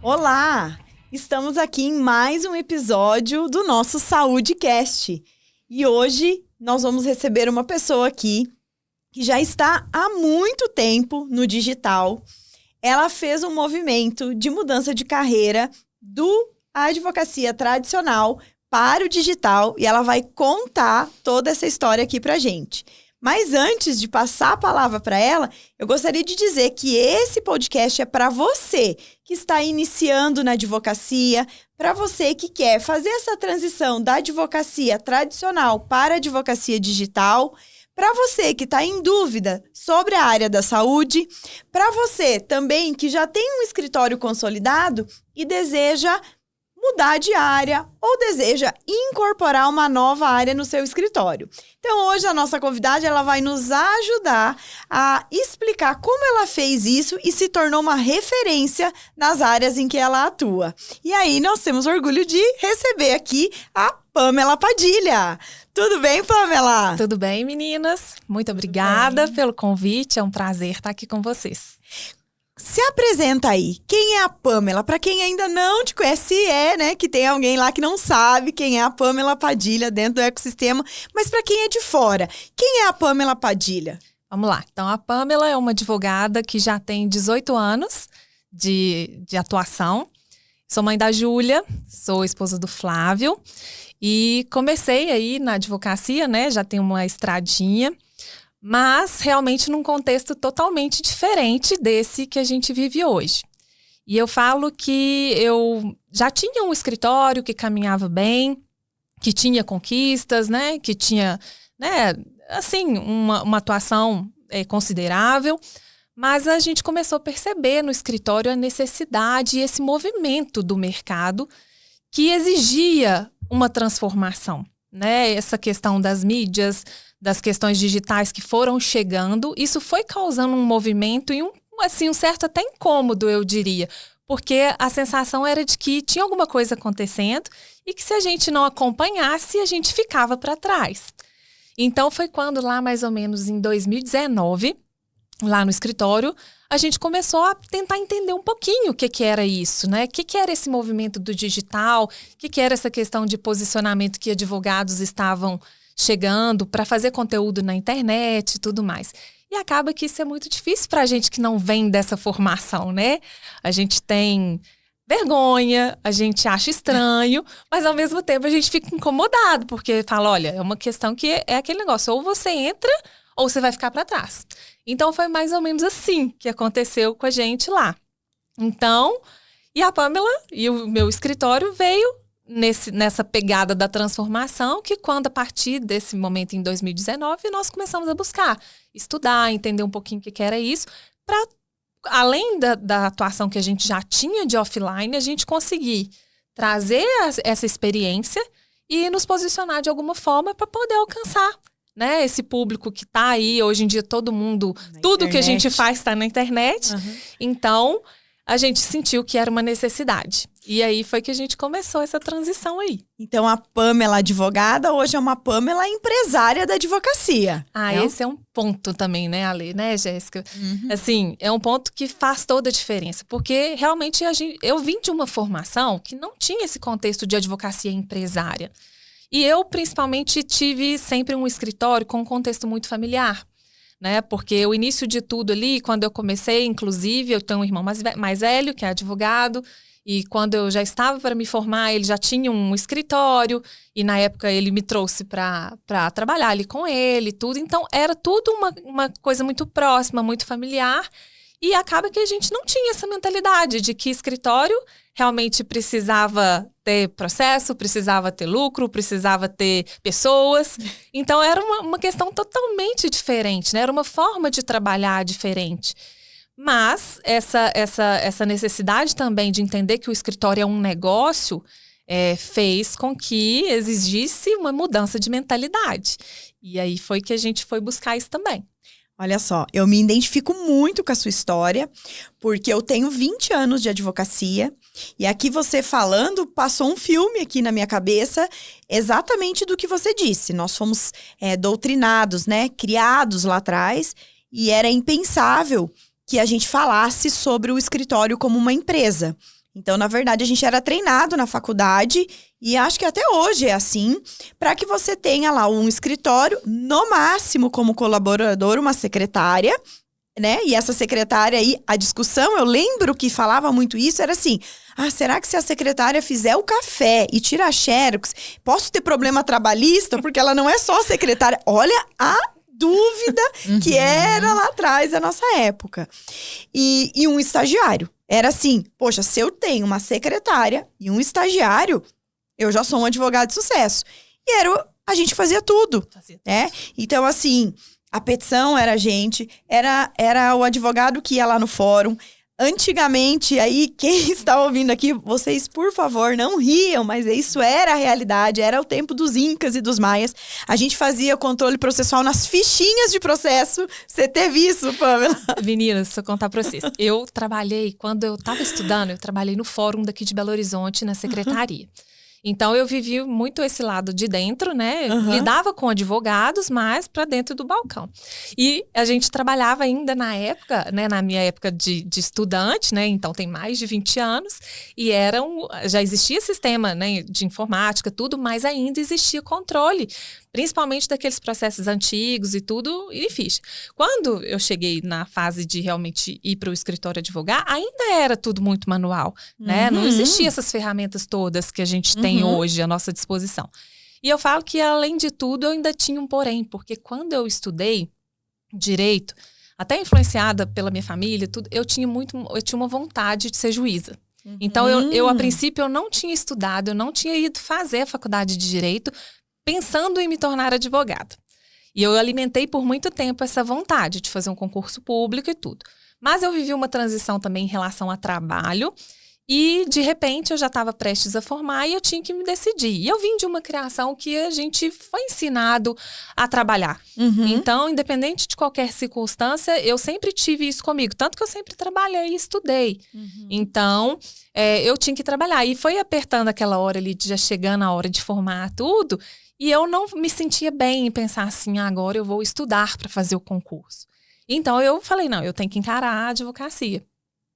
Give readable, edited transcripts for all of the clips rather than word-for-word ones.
Olá! Estamos aqui em mais um episódio do nosso SaúdeCast. E hoje nós vamos receber uma pessoa aqui que já está há muito tempo no digital. Ela fez um movimento de mudança de carreira do advocacia tradicional para o digital e ela vai contar toda essa história aqui pra gente. Mas antes de passar a palavra para ela, eu gostaria de dizer que esse podcast é para você que está iniciando na advocacia, para você que quer fazer essa transição da advocacia tradicional para a advocacia digital, para você que está em dúvida sobre a área da saúde, para você também que já tem um escritório consolidado e deseja mudar de área ou deseja incorporar uma nova área no seu escritório. Então, hoje a nossa convidada ela vai nos ajudar a explicar como ela fez isso e se tornou uma referência nas áreas em que ela atua. E aí, nós temos orgulho de receber aqui a Pamela Padilha. Tudo bem, Pamela? Tudo bem, meninas? Muito obrigada pelo convite. É um prazer estar aqui com vocês. Se apresenta aí. Quem é a Pamela? Para quem ainda não te conhece, né, que tem alguém lá que não sabe quem é a Pamela Padilha dentro do ecossistema, mas para quem é de fora, quem é a Pamela Padilha? Vamos lá. Então, a Pamela é uma advogada que já tem 18 anos de atuação. Sou mãe da Júlia, sou esposa do Flávio e comecei aí na advocacia, né, já tenho uma estradinha, mas realmente num contexto totalmente diferente desse que a gente vive hoje. E eu falo que eu já tinha um escritório que caminhava bem, que tinha conquistas, né? Que tinha, né, assim, uma atuação considerável, mas a gente começou a perceber no escritório a necessidade e esse movimento do mercado que exigia uma transformação, né? Essa questão das mídias, das questões digitais que foram chegando, isso foi causando um movimento e um certo até incômodo, eu diria, porque a sensação era de que tinha alguma coisa acontecendo e que se a gente não acompanhasse, a gente ficava para trás. Então foi quando lá mais ou menos em 2019, lá no escritório, a gente começou a tentar entender um pouquinho o que era isso, né? O que era esse movimento do digital, o que era essa questão de posicionamento que advogados estavam chegando para fazer conteúdo na internet e tudo mais. E acaba que isso é muito difícil para a gente que não vem dessa formação, né? A gente tem vergonha, a gente acha estranho, mas ao mesmo tempo a gente fica incomodado, porque fala, olha, é uma questão que é aquele negócio, ou você entra ou você vai ficar para trás. Então foi mais ou menos assim que aconteceu com a gente lá. Então, e a Pamela e o meu escritório veio nessa pegada da transformação, que quando a partir desse momento em 2019, nós começamos a buscar, estudar, entender um pouquinho o que era isso, para, além da atuação que a gente já tinha de offline, a gente conseguir trazer essa experiência e nos posicionar de alguma forma para poder alcançar, né, esse público que está aí, hoje em dia todo mundo, tudo que a gente faz está na internet, Então a gente sentiu que era uma necessidade. E aí foi que a gente começou essa transição aí. Então a Pamela advogada hoje é uma Pamela empresária da advocacia. Não? Esse é um ponto também, né, Ale, né, Jéssica? Assim, é um ponto que faz toda a diferença. Porque realmente eu vim de uma formação que não tinha esse contexto de advocacia empresária. E eu, principalmente, tive sempre um escritório com um contexto muito familiar. Né? Porque o início de tudo ali, quando eu comecei, inclusive, eu tenho um irmão mais velho, que é advogado, e quando eu já estava para me formar, ele já tinha um escritório, e na época ele me trouxe para trabalhar ali com ele, tudo. Então, era tudo uma coisa muito próxima, muito familiar, e acaba que a gente não tinha essa mentalidade de que escritório realmente precisava ter processo, precisava ter lucro, precisava ter pessoas. Então, era uma questão totalmente diferente, né? Era uma forma de trabalhar diferente. Mas essa necessidade também de entender que o escritório é um negócio fez com que exigisse uma mudança de mentalidade. E aí foi que a gente foi buscar isso também. Olha só, eu me identifico muito com a sua história, porque eu tenho 20 anos de advocacia, e aqui você falando, passou um filme aqui na minha cabeça, exatamente do que você disse. Nós fomos doutrinados, né, criados lá atrás, e era impensável que a gente falasse sobre o escritório como uma empresa. Então, na verdade, a gente era treinado na faculdade, e acho que até hoje é assim, para que você tenha lá um escritório, no máximo como colaborador, uma secretária, né? E essa secretária aí, a discussão, eu lembro que falava muito isso, era assim, será que se a secretária fizer o café e tirar a xerox, posso ter problema trabalhista? Porque ela não é só secretária. Olha a dúvida que era lá atrás da nossa época. E um estagiário. Era assim, poxa, se eu tenho uma secretária e um estagiário, eu já sou um advogado de sucesso. E a gente fazia tudo, né? Então, assim, a petição era a gente, era o advogado que ia lá no fórum. Antigamente, aí, quem está ouvindo aqui, vocês, por favor, não riam, mas isso era a realidade, era o tempo dos incas e dos maias. A gente fazia controle processual nas fichinhas de processo. Você teve isso, Pamela? Meninas, se eu contar pra vocês. Eu trabalhei, quando eu estava estudando, eu trabalhei no fórum daqui de Belo Horizonte, na secretaria. Então, eu vivi muito esse lado de dentro, né? Lidava com advogados, mas para dentro do balcão. E a gente trabalhava ainda na época, né? Na minha época de estudante, né? Então, tem mais de 20 anos. E já existia sistema, né, de informática, tudo, mas ainda existia controle. Principalmente daqueles processos antigos e tudo, e ficha. Quando eu cheguei na fase de realmente ir para o escritório advogar, ainda era tudo muito manual, né? Não existiam essas ferramentas todas que a gente tem hoje à nossa disposição. E eu falo que, além de tudo, eu ainda tinha um porém, porque quando eu estudei direito, até influenciada pela minha família, tudo, eu tinha uma vontade de ser juíza. Então, eu a princípio, eu não tinha estudado, eu não tinha ido fazer a faculdade de direito, pensando em me tornar advogada. E eu alimentei por muito tempo essa vontade de fazer um concurso público e tudo. Mas eu vivi uma transição também em relação a trabalho e, de repente, eu já estava prestes a formar e eu tinha que me decidir. E eu vim de uma criação que a gente foi ensinado a trabalhar. Então, independente de qualquer circunstância, eu sempre tive isso comigo. Tanto que eu sempre trabalhei e estudei. Então, eu tinha que trabalhar. E foi apertando aquela hora ali, já chegando a hora de formar tudo. E eu não me sentia bem em pensar assim, agora eu vou estudar para fazer o concurso. Então, eu falei, não, eu tenho que encarar a advocacia.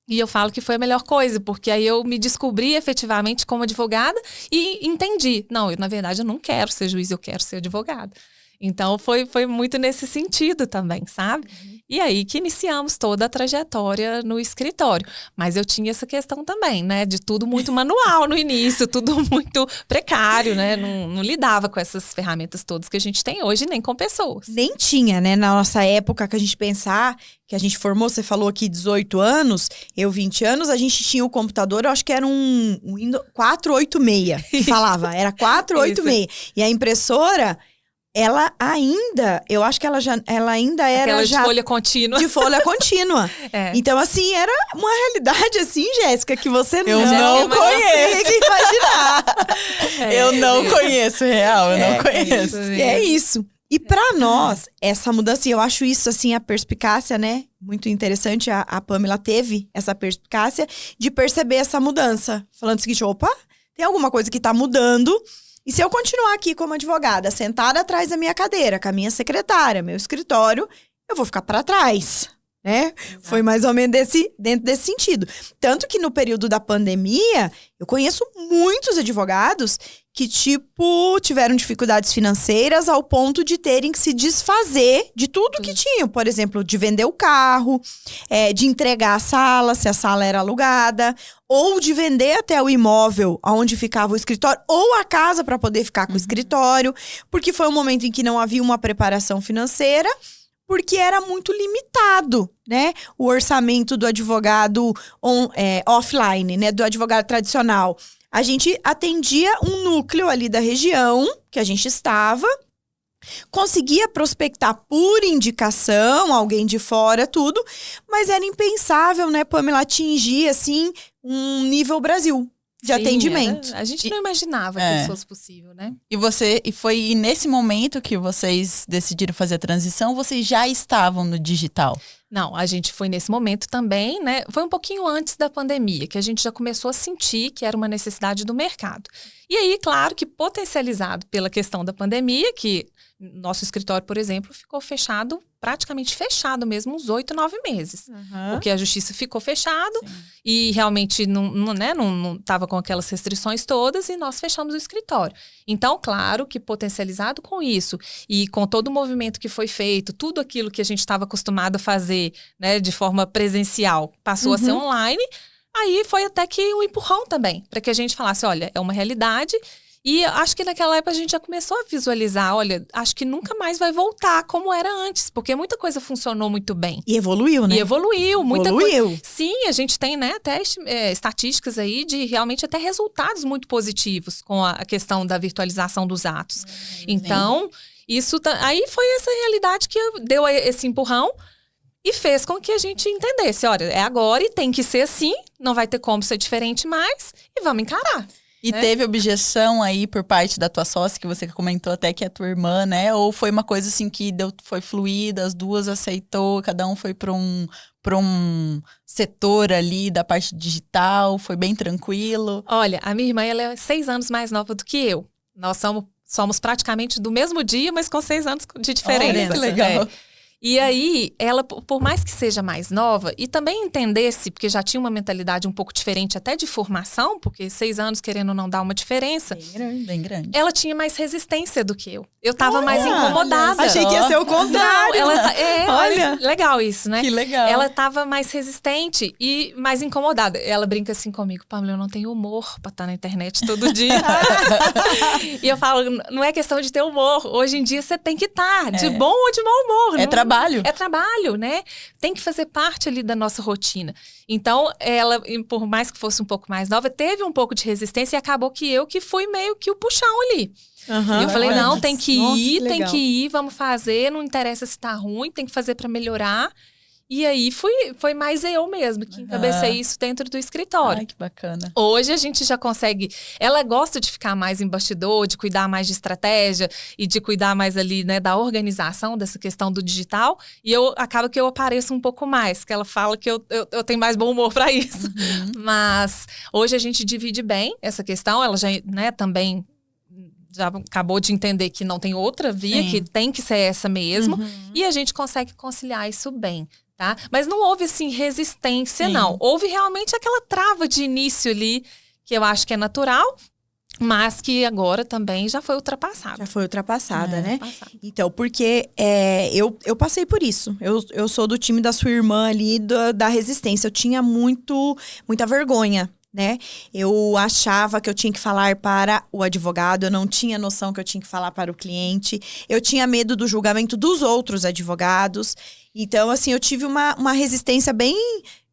E eu falo que foi a melhor coisa, porque aí eu me descobri efetivamente como advogada e entendi. Não, na verdade, eu não quero ser juiz, eu quero ser advogada. Então, foi muito nesse sentido também, sabe? E aí que iniciamos toda a trajetória no escritório. Mas eu tinha essa questão também, né? De tudo muito manual no início, tudo muito precário, né? Não lidava com essas ferramentas todas que a gente tem hoje, nem com pessoas. Nem tinha, né? Na nossa época, que a gente pensar, que a gente formou, você falou aqui 18 anos, eu 20 anos, a gente tinha o computador, eu acho que era um Windows 486, que falava, era 486. E a impressora... ela ainda, eu acho que ela ainda era aquela já... de folha contínua. De folha contínua. Então, assim, era uma realidade, assim, Jéssica, que você eu não conheço. Imaginar. Eu não conheço, real, eu não conheço. É isso. E para nós, essa mudança, e eu acho isso, assim, a perspicácia, né? Muito interessante, a Pamela teve essa perspicácia de perceber essa mudança. Falando o seguinte, opa, tem alguma coisa que tá mudando. E se eu continuar aqui como advogada, sentada atrás da minha cadeira, com a minha secretária, meu escritório, eu vou ficar para trás, né? Exato. Foi mais ou menos dentro desse sentido. Tanto que no período da pandemia, eu conheço muitos advogados que, tiveram dificuldades financeiras ao ponto de terem que se desfazer de tudo que tinham. Por exemplo, de vender o carro, de entregar a sala, se a sala era alugada, ou de vender até o imóvel onde ficava o escritório, ou a casa para poder ficar com o escritório, porque foi um momento em que não havia uma preparação financeira, porque era muito limitado, né? O orçamento do advogado offline, né? Do advogado tradicional. A gente atendia um núcleo ali da região que a gente estava, conseguia prospectar por indicação, alguém de fora, tudo, mas era impensável, né, Pamela, atingir, assim, um nível Brasil de atendimento. A gente não imaginava que isso fosse possível, né? E foi nesse momento que vocês decidiram fazer a transição, vocês já estavam no digital? Não, a gente foi nesse momento também, né? Foi um pouquinho antes da pandemia, que a gente já começou a sentir que era uma necessidade do mercado. E aí, claro que potencializado pela questão da pandemia, que nosso escritório, por exemplo, ficou fechado, praticamente fechado mesmo, uns 8, 9 meses. Porque a justiça ficou fechado e realmente não estava com aquelas restrições todas e nós fechamos o escritório. Então, claro que potencializado com isso e com todo o movimento que foi feito, tudo aquilo que a gente estava acostumado a fazer, né, de forma presencial, passou a ser online. Aí foi até que um empurrão também, para que a gente falasse, olha, é uma realidade. E acho que naquela época a gente já começou a visualizar, olha, acho que nunca mais vai voltar como era antes, porque muita coisa funcionou muito bem. E evoluiu, né? E evoluiu, muita Evoluiu. coisa. Sim, a gente tem, né, até estatísticas aí de realmente até resultados muito positivos com a questão da virtualização dos atos. Então, isso aí foi essa realidade que deu esse empurrão e fez com que a gente entendesse, olha, é agora e tem que ser assim, não vai ter como ser diferente mais e vamos encarar. E teve objeção aí por parte da tua sócia, que você comentou até que é tua irmã, né? Ou foi uma coisa assim que foi fluida, as duas aceitou, cada um foi para um setor ali da parte digital, foi bem tranquilo? Olha, a minha irmã, ela é 6 anos mais nova do que eu. Nós somos praticamente do mesmo dia, mas com 6 anos de diferença. Olha, que legal. E aí, ela, por mais que seja mais nova, e também entendesse, porque já tinha uma mentalidade um pouco diferente até de formação, porque 6 anos querendo ou não dar uma diferença. Bem grande. Ela tinha mais resistência do que eu. Eu tava mais incomodada. Achei que ia ser o contrário. Não, olha, legal isso, né? Que legal. Ela tava mais resistente e mais incomodada. Ela brinca assim comigo, Pamela, eu não tenho humor pra estar na internet todo dia. E eu falo, não é questão de ter humor. Hoje em dia você tem que estar, de bom ou de mau humor. É trabalho. É trabalho, né? Tem que fazer parte ali da nossa rotina. Então, ela, por mais que fosse um pouco mais nova, teve um pouco de resistência e acabou que eu que fui meio que o puxão ali. E eu falei, não, tem que ir, vamos fazer, não interessa se tá ruim, tem que fazer para melhorar. E aí foi mais eu mesmo que encabecei isso dentro do escritório. Ai, que bacana. Hoje a gente já consegue... Ela gosta de ficar mais em bastidor, de cuidar mais de estratégia e de cuidar mais ali, né, da organização dessa questão do digital. E acaba que eu apareço um pouco mais, que ela fala que eu tenho mais bom humor para isso. Mas hoje a gente divide bem essa questão. Ela já, né, também... já acabou de entender que não tem outra via, que tem que ser essa mesmo. E a gente consegue conciliar isso bem, tá? Mas não houve, assim, resistência, não. Houve realmente aquela trava de início ali, que eu acho que é natural, mas que agora também já foi ultrapassada. Já foi ultrapassada, né? Ultrapassada. Então, porque eu passei por isso. Eu sou do time da sua irmã ali, da resistência. Eu tinha muita vergonha, né? Eu achava que eu tinha que falar para o advogado, eu não tinha noção que eu tinha que falar para o cliente, eu tinha medo do julgamento dos outros advogados. Então, assim, eu tive uma resistência bem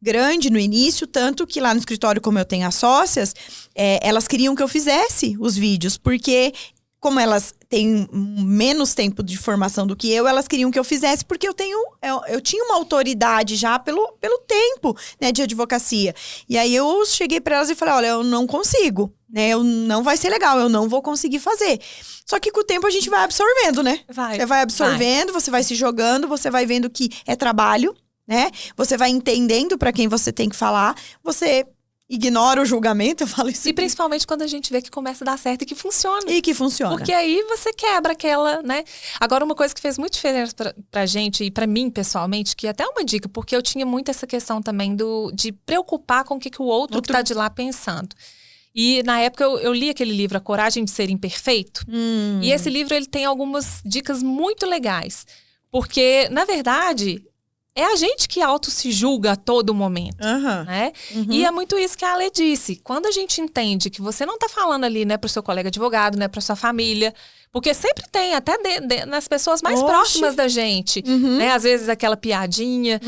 grande no início, tanto que lá no escritório, como eu tenho as sócias, elas queriam que eu fizesse os vídeos, porque... como elas têm menos tempo de formação do que eu, elas queriam que eu fizesse, porque eu tinha uma autoridade já pelo tempo, né, de advocacia. E aí eu cheguei para elas e falei, olha, eu não consigo, né, não vai ser legal, eu não vou conseguir fazer. Só que com o tempo a gente vai absorvendo, né? Você vai absorvendo, você vai se jogando, você vai vendo que é trabalho, né? Você vai entendendo para quem você tem que falar, você... ignora o julgamento, eu falo isso. E principalmente quando a gente vê que começa a dar certo e que funciona. E que funciona. Porque aí você quebra aquela, né? Agora, uma coisa que fez muita diferença pra gente e pra mim, pessoalmente, que é até uma dica, porque eu tinha muito essa questão também de preocupar com o que o outro que tá de lá pensando. E na época eu li aquele livro, A Coragem de Ser Imperfeito. E esse livro, ele tem algumas dicas muito legais. Porque, na verdade... é a gente que auto se julga a todo momento, né? E é muito isso que a Ale disse. Quando a gente entende que você não tá falando ali, né, pro seu colega advogado, né, pra sua família, porque sempre tem, até nas pessoas mais próximas da gente, né? Às vezes aquela piadinha.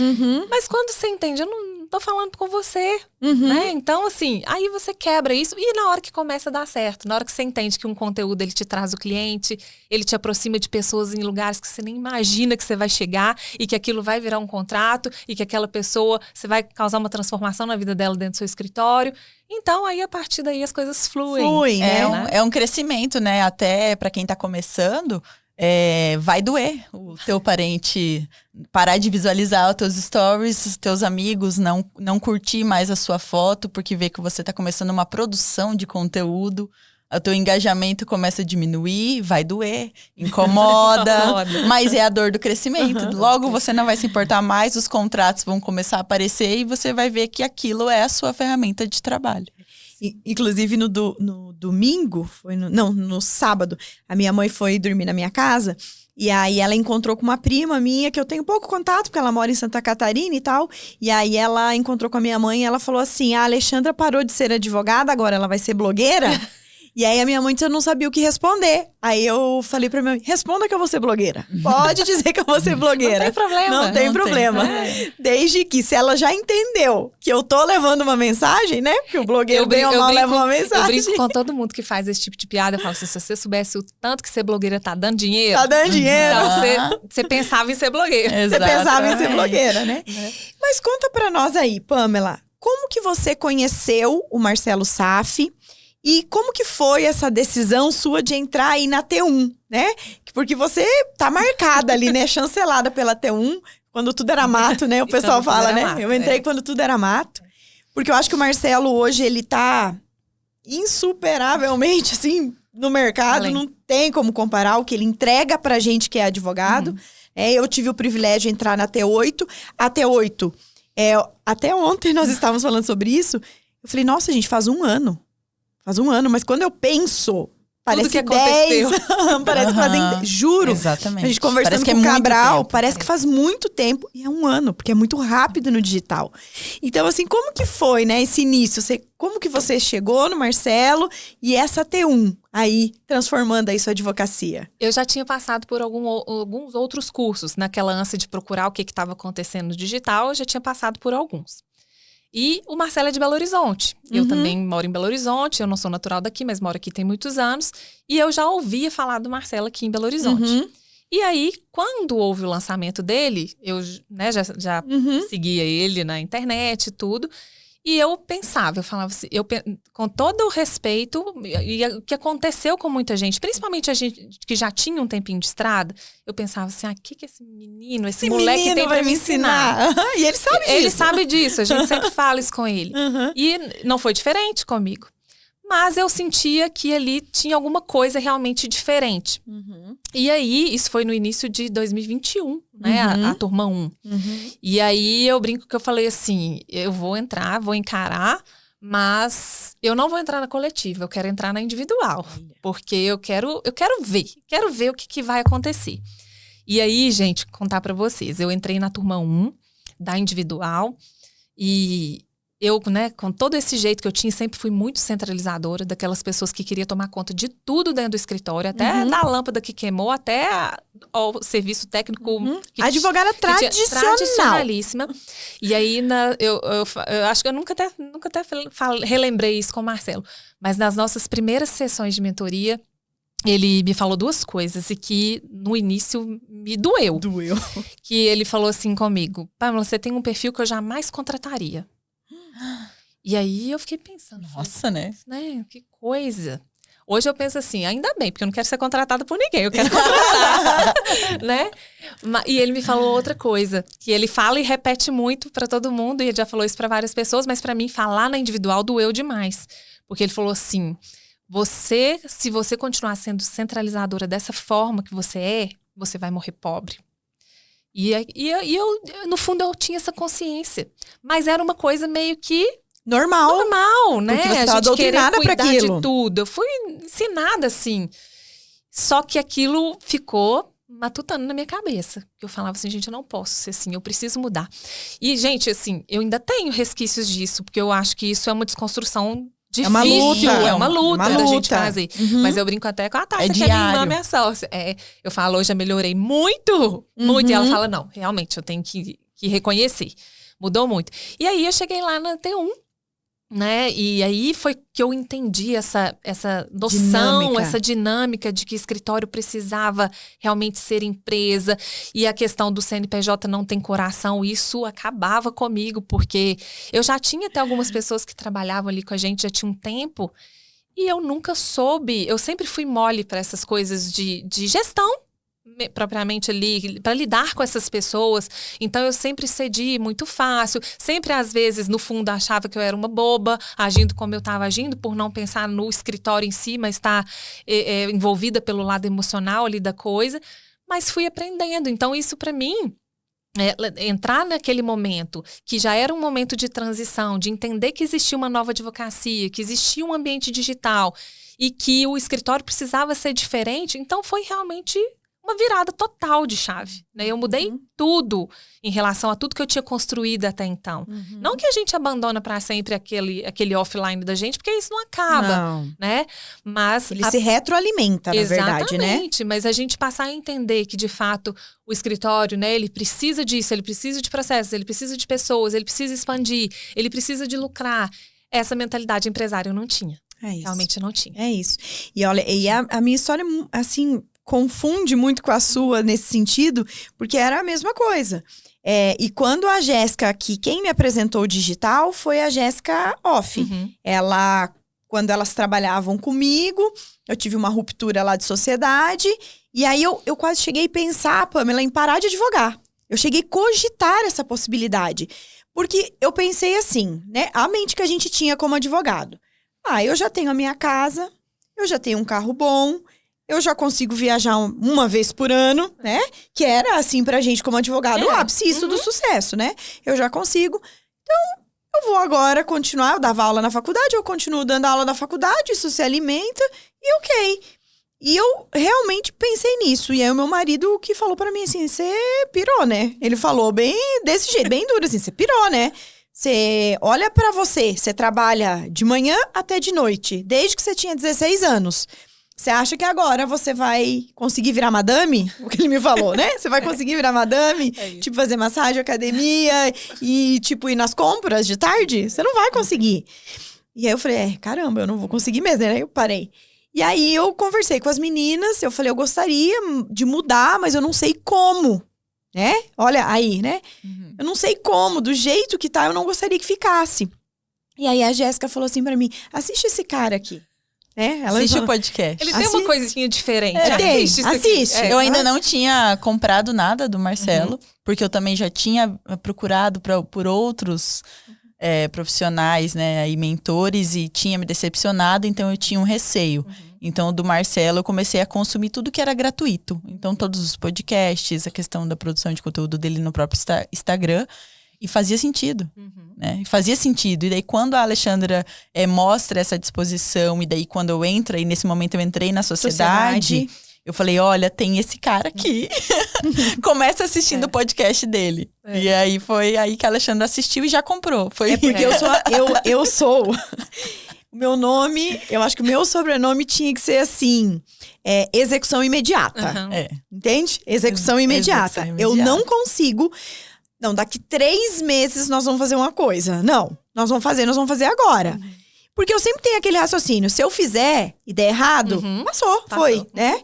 Mas quando você entende, eu não tô falando com você, né? Então, assim, aí você quebra isso e na hora que começa a dar certo, na hora que você entende que um conteúdo, ele te traz o cliente, ele te aproxima de pessoas em lugares que você nem imagina que você vai chegar e que aquilo vai virar um contrato e que aquela pessoa, você vai causar uma transformação na vida dela dentro do seu escritório. Então, aí, a partir daí, as coisas fluem. Né? É um crescimento, né? Até para quem tá começando, vai doer o teu parente parar de visualizar os teus stories, os teus amigos não curtir mais a sua foto, porque vê que você tá começando uma produção de conteúdo. O teu engajamento começa a diminuir, vai doer, incomoda, mas é a dor do crescimento. Logo você não vai se importar mais, os contratos vão começar a aparecer e você vai ver que aquilo é a sua ferramenta de trabalho. Inclusive no domingo, no sábado, a minha mãe foi dormir na minha casa. E aí ela encontrou com uma prima minha, que eu tenho pouco contato, porque ela mora em Santa Catarina e tal. E aí ela encontrou com a minha mãe e ela falou assim, a Alexandra parou de ser advogada, agora ela vai ser blogueira? E aí a minha mãe disse, eu não sabia o que responder. Aí eu falei pra minha mãe, responda que eu vou ser blogueira. Pode dizer que eu vou ser blogueira. Não tem problema. Não tem problema. Desde que, se ela já entendeu que eu tô levando uma mensagem, né? Porque o blogueiro bem ou mal leva uma mensagem. Eu brinco com todo mundo que faz esse tipo de piada. Eu falo assim, se você soubesse o tanto que ser blogueira tá dando dinheiro. Tá dando dinheiro. Então você pensava em ser blogueira. Você pensava em ser blogueira, né? Mas conta pra nós aí, Pamela. Como que você conheceu o Marcelo Saffi? E como que foi essa decisão sua de entrar aí na T1, né? Porque você tá marcada ali, né? Chancelada pela T1, quando tudo era mato, né? O pessoal fala, né? Mato, eu entrei quando tudo era mato. Porque eu acho que o Marcelo hoje, ele tá insuperavelmente, assim, no mercado. Não tem como comparar o que ele entrega pra gente que é advogado. Eu tive o privilégio de entrar na T8. A T8, até ontem nós estávamos falando sobre isso. Eu falei, nossa, gente, faz um ano. Faz um ano, mas quando eu penso, parece que 10. Parece que fazem, juro. Exatamente. A gente conversando com o Cabral, parece que faz muito tempo. E é um ano, porque é muito rápido no digital. Então, assim, como que foi, né, esse início? Como que você chegou no Marcelo e essa T1 aí, transformando aí sua advocacia? Eu já tinha passado por alguns outros cursos. Naquela ânsia de procurar o que estava acontecendo no digital, eu já tinha passado por alguns. E o Marcelo é de Belo Horizonte. Eu também moro em Belo Horizonte. Eu não sou natural daqui, mas moro aqui tem muitos anos. E eu já ouvia falar do Marcelo aqui em Belo Horizonte. E aí, quando houve o lançamento dele, eu já seguia ele na internet e tudo. E eu pensava, eu falava assim, com todo o respeito, e o que aconteceu com muita gente, principalmente a gente que já tinha um tempinho de estrada, eu pensava assim, o que esse menino, esse moleque tem pra me ensinar? E ele sabe disso. Ele sabe disso, a gente sempre fala isso com ele. E não foi diferente comigo. Mas eu sentia que ali tinha alguma coisa realmente diferente. E aí, isso foi no início de 2021, né? A turma 1. E aí, eu brinco que eu falei assim, eu vou entrar, vou encarar, mas eu não vou entrar na coletiva, eu quero entrar na individual. Porque eu quero ver o que vai acontecer. E aí, gente, contar pra vocês, eu entrei na turma 1 da individual e... Eu, né, com todo esse jeito que eu tinha, sempre fui muito centralizadora, daquelas pessoas que queria tomar conta de tudo dentro do escritório, até da lâmpada que queimou, até o serviço técnico. Advogada tradicionalíssima. E aí, eu acho que eu nunca até relembrei isso com o Marcelo. Mas nas nossas primeiras sessões de mentoria, ele me falou duas coisas e que no início me doeu. Que ele falou assim comigo, Pamela, você tem um perfil que eu jamais contrataria. E aí eu fiquei pensando, nossa, né? Que coisa. Hoje eu penso assim, ainda bem, porque eu não quero ser contratada por ninguém, eu quero contratar, né? E ele me falou outra coisa, que ele fala e repete muito pra todo mundo, e ele já falou isso pra várias pessoas, mas pra mim falar na individual doeu demais. Porque ele falou assim, se você continuar sendo centralizadora dessa forma que você vai morrer pobre. E eu, no fundo, eu tinha essa consciência. Mas era uma coisa meio que... Normal, né? Porque você a gente querer cuidar de tudo. Eu fui ensinada assim. Só que aquilo ficou matutando na minha cabeça. Eu falava assim, gente, eu não posso ser assim, eu preciso mudar. E, gente, assim, eu ainda tenho resquícios disso, porque eu acho que isso é uma desconstrução difícil. É uma luta da gente fazer. Mas eu brinco até com a Tássia, que é minha irmã, minha sócia. Eu falo, hoje já melhorei muito. E ela fala, não, realmente, eu tenho que reconhecer. Mudou muito. E aí, eu cheguei lá na T1, né? E aí foi que eu entendi essa noção, essa dinâmica de que escritório precisava realmente ser empresa. E a questão do CNPJ não tem coração, isso acabava comigo, porque eu já tinha até algumas pessoas que trabalhavam ali com a gente, já tinha um tempo, e eu nunca soube, eu sempre fui mole para essas coisas de gestão. propriamente ali, para lidar com essas pessoas. Então, eu sempre cedi muito fácil. Sempre, às vezes, no fundo, achava que eu era uma boba, agindo como eu estava agindo, por não pensar no escritório em si, mas estar envolvida pelo lado emocional ali da coisa. Mas fui aprendendo. Então, isso para mim, entrar naquele momento, que já era um momento de transição, de entender que existia uma nova advocacia, que existia um ambiente digital e que o escritório precisava ser diferente, então foi realmente uma virada total de chave, né? Eu mudei tudo em relação a tudo que eu tinha construído até então. Não que a gente abandona para sempre aquele offline da gente, porque isso não acaba, né? Mas ele se retroalimenta, na verdade, né? Exatamente, mas a gente passar a entender que, de fato, o escritório, né, ele precisa disso, ele precisa de processos, ele precisa de pessoas, ele precisa expandir, ele precisa de lucrar. Essa mentalidade empresária eu não tinha. Realmente eu não tinha. É isso. E olha, a minha história, assim, confunde muito com a sua nesse sentido, porque era a mesma coisa. E quando a Jéssica aqui, quem me apresentou o digital foi a Jéssica Off. Quando elas trabalhavam comigo, eu tive uma ruptura lá de sociedade, e aí eu quase cheguei a pensar, Pamela, em parar de advogar. Eu cheguei a cogitar essa possibilidade. Porque eu pensei assim, né? A mente que a gente tinha como advogado. Eu já tenho a minha casa, eu já tenho um carro bom, eu já consigo viajar uma vez por ano, né? Que era, assim, pra gente como advogado, o ápice do sucesso, né? Eu já consigo. Então, eu vou agora continuar. Eu dava aula na faculdade, eu continuo dando aula na faculdade, isso se alimenta, e ok. E eu realmente pensei nisso. E aí, o meu marido que falou pra mim assim, você pirou, né? Ele falou bem desse jeito, bem duro, assim, você pirou, né? Você olha pra você trabalha de manhã até de noite, desde que você tinha 16 anos. Você acha que agora você vai conseguir virar madame? O que ele me falou, né? Você vai conseguir virar madame? Tipo, fazer massagem, academia e, tipo, ir nas compras de tarde? Você não vai conseguir. E aí eu falei, caramba, eu não vou conseguir mesmo, né? Eu parei. E aí eu conversei com as meninas, eu falei, eu gostaria de mudar, mas eu não sei como, né? Olha aí, né? Eu não sei como, do jeito que tá, eu não gostaria que ficasse. E aí a Jéssica falou assim pra mim, assiste esse cara aqui. Ela assiste o podcast. Ele tem uma coisinha diferente. Assiste. Eu ainda não tinha comprado nada do Marcelo, porque eu também já tinha procurado por outros profissionais, né, e mentores, e tinha me decepcionado, então eu tinha um receio. Então, do Marcelo, eu comecei a consumir tudo que era gratuito. Então, todos os podcasts, a questão da produção de conteúdo dele no próprio Instagram. E fazia sentido, né? Fazia sentido. E daí, quando a Alexandra mostra essa disposição, e daí, quando eu entro, e nesse momento eu entrei na sociedade, eu falei, olha, tem esse cara aqui. Começa assistindo o podcast dele. E aí, foi aí que a Alexandra assistiu e já comprou. Foi porque eu sou... O meu nome, eu acho que o meu sobrenome tinha que ser assim, execução imediata. Entende? Execução imediata. Eu não consigo... Não, daqui 3 meses nós vamos fazer uma coisa. Não, nós vamos fazer agora. Porque eu sempre tenho aquele raciocínio. Se eu fizer e der errado, passou. Foi, né?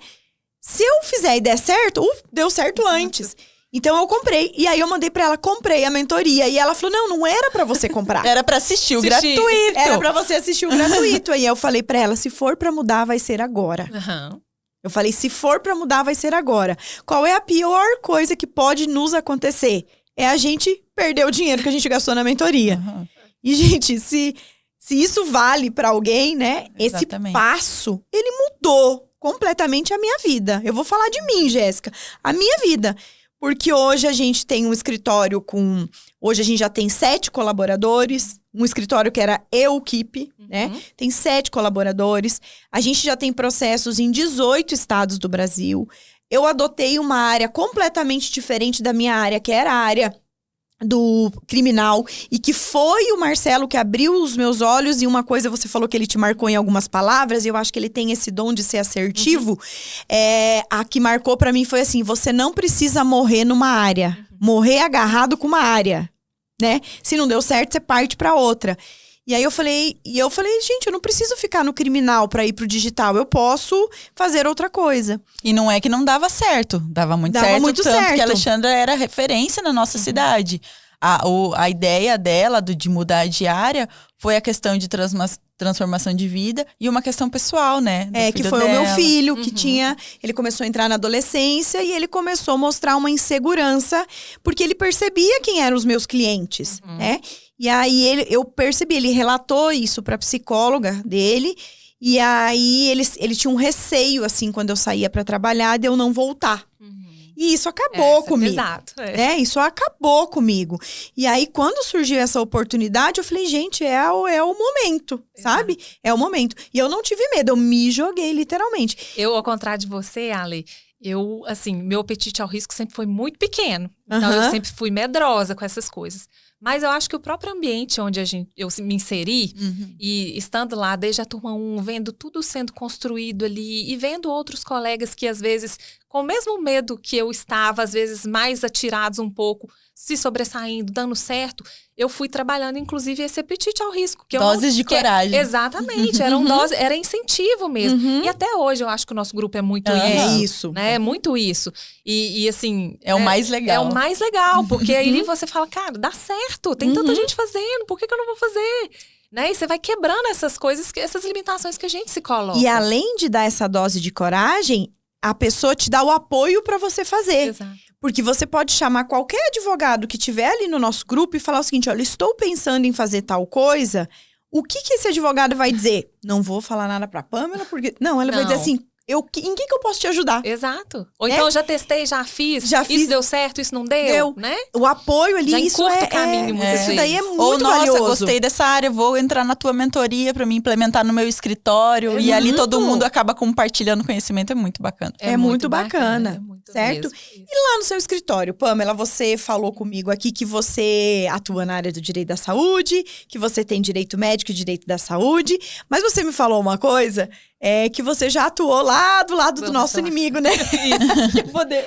Se eu fizer e der certo, deu certo antes. Então eu comprei. E aí eu mandei pra ela, comprei a mentoria. E ela falou, não era pra você comprar. Era pra assistir o gratuito. Era pra você assistir o gratuito. Aí eu falei pra ela, se for pra mudar, vai ser agora. Eu falei, se for pra mudar, vai ser agora. Qual é a pior coisa que pode nos acontecer? É a gente perder o dinheiro que a gente gastou na mentoria. E, gente, se isso vale pra alguém, né? Exatamente. Esse passo, ele mudou completamente a minha vida. Eu vou falar de mim, Jéssica. A minha vida. Porque hoje a gente tem um escritório com... Hoje a gente já tem 7 colaboradores. Um escritório que era eu-keep, né? Tem 7 colaboradores. A gente já tem processos em 18 estados do Brasil. Eu adotei uma área completamente diferente da minha área, que era a área do criminal. E que foi o Marcelo que abriu os meus olhos. E uma coisa, você falou que ele te marcou em algumas palavras. E eu acho que ele tem esse dom de ser assertivo. A que marcou pra mim foi assim, você não precisa morrer numa área. Morrer agarrado com uma área, né? Se não deu certo, você parte pra outra. E aí eu falei, gente, eu não preciso ficar no criminal pra ir pro digital. Eu posso fazer outra coisa. E não é que não dava certo. Dava muito certo. Que a Alexandra era referência na nossa cidade. A ideia dela de mudar de área foi a questão de transformação de vida e uma questão pessoal, né? Que foi o meu filho, que ele começou a entrar na adolescência e ele começou a mostrar uma insegurança, porque ele percebia quem eram os meus clientes, né? E aí eu percebi, ele relatou isso pra psicóloga dele, e aí ele tinha um receio, assim, quando eu saía pra trabalhar, de eu não voltar. E isso acabou comigo. Exato. Isso acabou comigo. E aí, quando surgiu essa oportunidade, eu falei, gente, é o momento, sabe? É o momento. E eu não tive medo, eu me joguei, literalmente. Eu, ao contrário de você, Ale, meu apetite ao risco sempre foi muito pequeno. Então, eu sempre fui medrosa com essas coisas. Mas eu acho que o próprio ambiente onde eu me inseri, e estando lá desde a turma 1, vendo tudo sendo construído ali, e vendo outros colegas que, às vezes, com o mesmo medo que eu estava, às vezes mais atirados um pouco, se sobressaindo, dando certo, eu fui trabalhando, inclusive, esse apetite ao risco. Doses de coragem. Exatamente, era incentivo mesmo. E até hoje eu acho que o nosso grupo é muito isso. Né? É muito isso. E assim... É o mais legal. É o mais legal, porque aí você fala, cara, dá certo, tem tanta gente fazendo, por que eu não vou fazer? Né? E você vai quebrando essas coisas, essas limitações que a gente se coloca. E além de dar essa dose de coragem, a pessoa te dá o apoio pra você fazer. Exato. Porque você pode chamar qualquer advogado que estiver ali no nosso grupo e falar o seguinte, olha, estou pensando em fazer tal coisa, o que esse advogado vai dizer? Não vou falar nada pra Pamela, porque... Não, ela vai dizer assim, em que eu posso te ajudar? Exato. Ou então, já testei, já fiz, isso deu certo, isso não deu, né? O apoio ali, já isso o caminho muitas vezes. Isso daí é muito Ou, valioso. Nossa, gostei dessa área, vou entrar na tua mentoria pra me implementar no meu escritório. E ali todo mundo acaba compartilhando conhecimento, é muito bacana. É muito bacana, é muito certo? mesmo. E lá no seu escritório, Pamela, você falou comigo aqui que você atua na área do direito da saúde, que você tem direito médico e direito da saúde, mas você me falou uma coisa, que você já atuou lá do lado do nosso inimigo, né?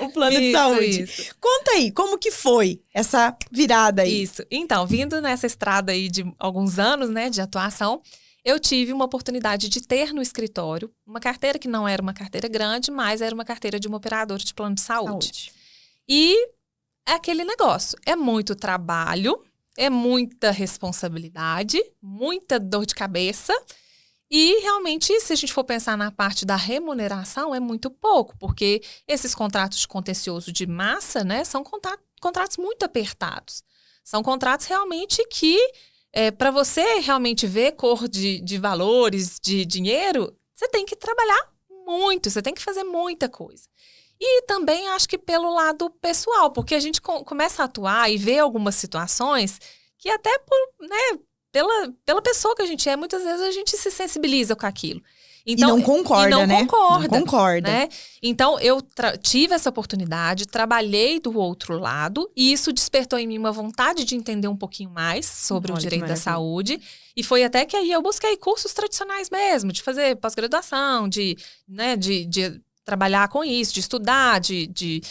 O plano de saúde. Isso. Conta aí, como que foi essa virada aí? Isso. Então, vindo nessa estrada aí de alguns anos, né, de atuação, eu tive uma oportunidade de ter no escritório uma carteira que não era uma carteira grande, mas era uma carteira de uma operadora de plano de saúde. E é aquele negócio, é muito trabalho, é muita responsabilidade, muita dor de cabeça. E realmente, se a gente for pensar na parte da remuneração, é muito pouco, porque esses contratos de contencioso de massa, né, são contratos muito apertados. São contratos realmente que, para você realmente ver cor de valores, de dinheiro, você tem que trabalhar muito, você tem que fazer muita coisa. E também acho que pelo lado pessoal, porque a gente começa a atuar e ver algumas situações que até pela pessoa que a gente é, muitas vezes a gente se sensibiliza com aquilo. Então, e não concorda, né? Não concorda. Né? Então, eu tive essa oportunidade, trabalhei do outro lado, e isso despertou em mim uma vontade de entender um pouquinho mais sobre o direito da saúde. E foi até que aí eu busquei cursos tradicionais mesmo, de fazer pós-graduação, de trabalhar com isso, de estudar, de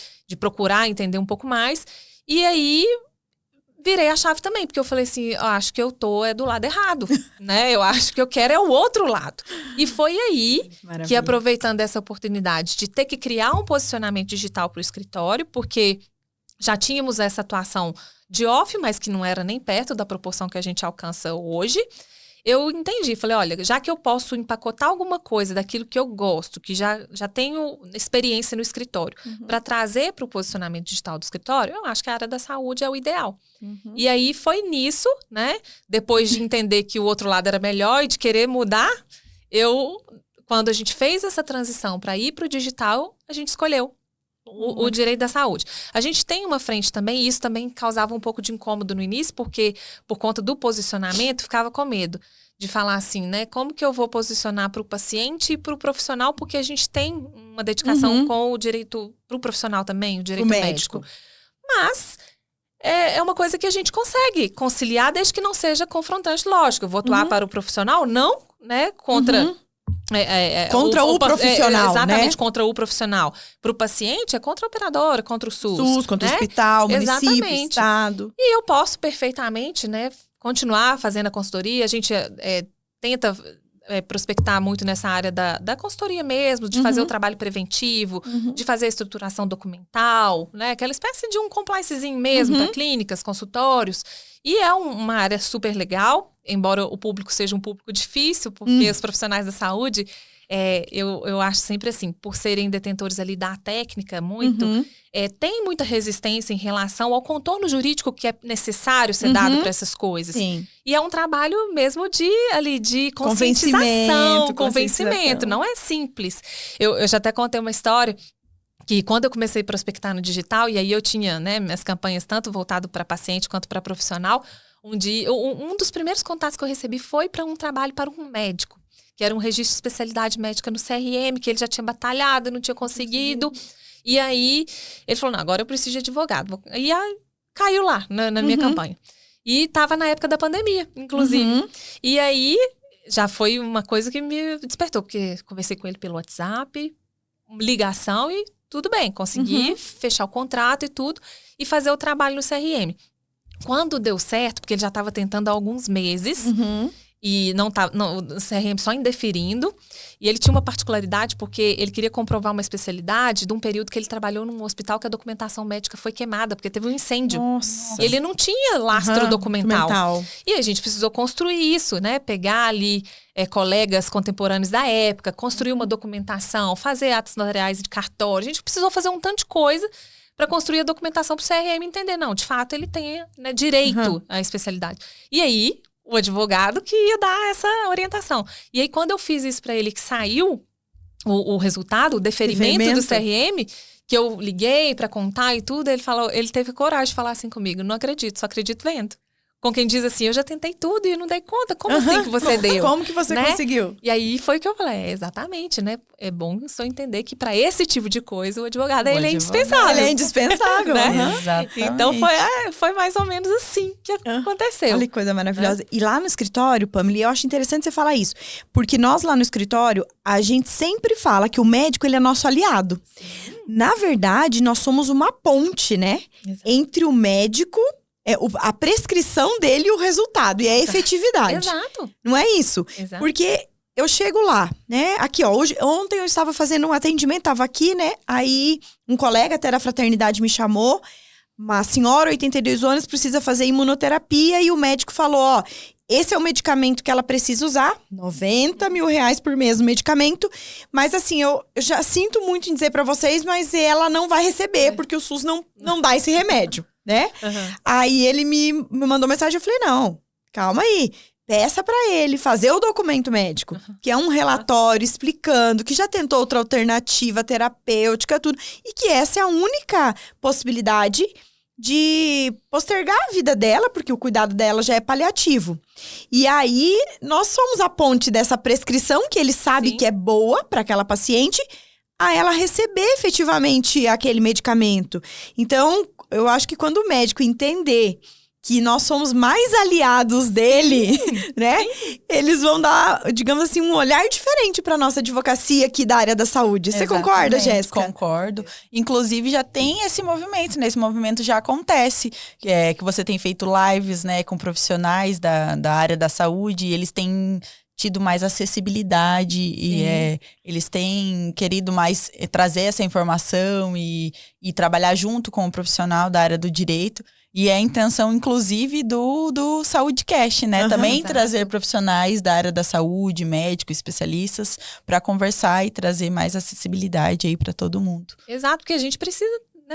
procurar entender um pouco mais. E aí virei a chave também, porque eu falei assim, eu acho que eu tô do lado errado, né? Eu acho que eu quero o outro lado. E foi aí que, aproveitando essa oportunidade de ter que criar um posicionamento digital para o escritório, porque já tínhamos essa atuação de off, mas que não era nem perto da proporção que a gente alcança hoje, eu entendi, falei, olha, já que eu posso empacotar alguma coisa daquilo que eu gosto, que já tenho experiência no escritório, para trazer para o posicionamento digital do escritório, eu acho que a área da saúde é o ideal. E aí foi nisso, né? Depois de entender que o outro lado era melhor e de querer mudar, quando a gente fez essa transição para ir para o digital, a gente escolheu o direito da saúde. A gente tem uma frente também, e isso também causava um pouco de incômodo no início, porque por conta do posicionamento, ficava com medo de falar assim, né? Como que eu vou posicionar para o paciente e para o profissional, porque a gente tem uma dedicação com o direito, para o profissional também, o direito médico. Mas é uma coisa que a gente consegue conciliar, desde que não seja confrontante, lógico. Eu vou atuar para o profissional, não, né? Contra... contra o profissional, exatamente, né? Contra o profissional. Para o paciente, é contra a operadora, contra o SUS. SUS, contra o hospital, município, estado. E eu posso perfeitamente, né, continuar fazendo a consultoria. A gente tenta prospectar muito nessa área da consultoria mesmo, de fazer o trabalho preventivo, de fazer a estruturação documental, né? Aquela espécie de um compliancezinho mesmo para clínicas, consultórios. E é uma área super legal, embora o público seja um público difícil, porque os profissionais da saúde, eu acho sempre assim, por serem detentores ali da técnica muito, tem muita resistência em relação ao contorno jurídico que é necessário ser dado para essas coisas. Sim. E é um trabalho mesmo de conscientização, convencimento. Não é simples. Eu já até contei uma história que quando eu comecei a prospectar no digital, e aí eu tinha, né, minhas campanhas tanto voltado para paciente quanto para profissional, um dos primeiros contatos que eu recebi foi para um trabalho para um médico, que era um registro de especialidade médica no CRM, que ele já tinha batalhado, não tinha conseguido. E aí, ele falou, não, agora eu preciso de advogado. E aí, caiu lá na minha campanha. E tava na época da pandemia, inclusive. E aí, já foi uma coisa que me despertou, porque conversei com ele pelo WhatsApp, ligação e tudo bem. Consegui fechar o contrato e tudo, e fazer o trabalho no CRM. Quando deu certo, porque ele já estava tentando há alguns meses, e o CRM só indeferindo. E ele tinha uma particularidade porque ele queria comprovar uma especialidade de um período que ele trabalhou num hospital que a documentação médica foi queimada, porque teve um incêndio. Nossa. E ele não tinha lastro documental. E a gente precisou construir isso, né? Pegar ali colegas contemporâneos da época, construir uma documentação, fazer atos notariais de cartório. A gente precisou fazer um tanto de coisa para construir a documentação para o CRM entender. Não, de fato, ele tem, né, direito à especialidade. E aí, o advogado que ia dar essa orientação. E aí, quando eu fiz isso para ele, que saiu o resultado, o deferimento do CRM, que eu liguei para contar e tudo, ele teve coragem de falar assim comigo, não acredito, só acredito vendo. Com quem diz assim, eu já tentei tudo e não dei conta. Como assim que você deu? Como que você conseguiu? E aí foi que eu falei, exatamente, né? É bom só entender que para esse tipo de coisa, o advogado, ele é indispensável. Ele é indispensável, né? Exatamente. Então foi mais ou menos assim que aconteceu. Olha que coisa maravilhosa. E lá no escritório, Pamela, eu acho interessante você falar isso. Porque nós lá no escritório, a gente sempre fala que o médico, ele é nosso aliado. Sim. Na verdade, nós somos uma ponte, né? Exato. Entre o médico... a prescrição dele e o resultado. E a efetividade. Exato. Não é isso? Exato. Porque eu chego lá, né? Aqui, ó. Ontem eu estava fazendo um atendimento, tava aqui, né? Aí um colega até da fraternidade me chamou. Uma senhora, 82 anos, precisa fazer imunoterapia. E o médico falou, ó... Esse é o medicamento que ela precisa usar. 90 mil reais por mês o medicamento. Mas assim, eu já sinto muito em dizer pra vocês, mas ela não vai receber, porque o SUS não dá esse remédio. Né? Aí ele me mandou mensagem, eu falei, não, calma aí, peça pra ele fazer o documento médico, que é um relatório explicando que já tentou outra alternativa terapêutica, tudo, e que essa é a única possibilidade de postergar a vida dela, porque o cuidado dela já é paliativo. E aí, nós somos a ponte dessa prescrição, que ele sabe que é boa para aquela paciente, a ela receber efetivamente aquele medicamento. Então, eu acho que quando o médico entender que nós somos mais aliados dele, né? Eles vão dar, digamos assim, um olhar diferente para nossa advocacia aqui da área da saúde. Você concorda, Jéssica? Concordo. Inclusive, já tem esse movimento, né? Esse movimento já acontece. Que você tem feito lives, né? Com profissionais da área da saúde. E eles têm tido mais acessibilidade e eles têm querido mais trazer essa informação e trabalhar junto com o profissional da área do direito. E é a intenção, inclusive, do SaúdeCast, né? Também exato. Trazer profissionais da área da saúde, médicos, especialistas, para conversar e trazer mais acessibilidade aí para todo mundo. Exato, porque a gente precisa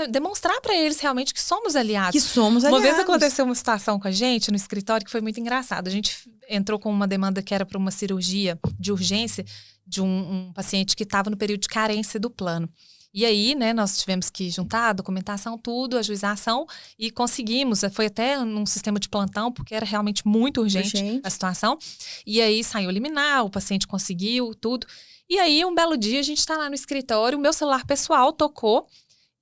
demonstrar para eles realmente que somos aliados. Que somos aliados. Uma vez aconteceu uma situação com a gente no escritório que foi muito engraçado. A gente entrou com uma demanda que era para uma cirurgia de urgência de um paciente que estava no período de carência do plano. E aí, né, nós tivemos que juntar a documentação, tudo, ajuização, e conseguimos, foi até num sistema de plantão, porque era realmente muito urgente a situação. E aí saiu liminar, o paciente conseguiu, tudo. E aí, um belo dia, a gente está lá no escritório, o meu celular pessoal tocou,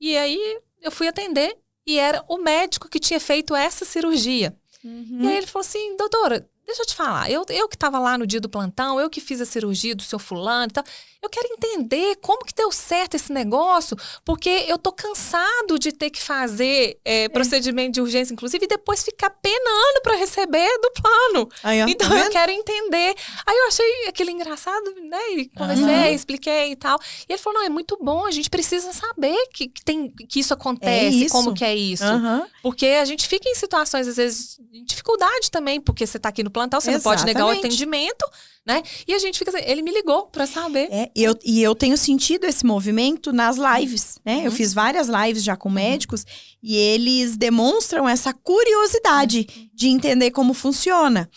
e aí eu fui atender, e era o médico que tinha feito essa cirurgia. E aí ele falou assim, doutora, deixa eu te falar, eu que estava lá no dia do plantão, eu que fiz a cirurgia do seu fulano e tal, eu quero entender como que deu certo esse negócio, porque eu tô cansado de ter que fazer procedimento de urgência, inclusive, e depois ficar penando para receber do plano. Aí, ó, Então, tá eu vendo? quero entender. Aí eu achei aquilo engraçado, né? E conversei, expliquei e tal. E ele falou, não, é muito bom, a gente precisa saber que isso acontece, isso. como que é isso. Aham. Porque a gente fica em situações, às vezes, de dificuldade também, porque você tá aqui no plantão, você não pode negar o Exatamente. atendimento, né? E a gente fica assim, ele me ligou pra saber. E eu tenho sentido esse movimento nas lives, né? Eu fiz várias lives já com médicos e eles demonstram essa curiosidade de entender como funciona.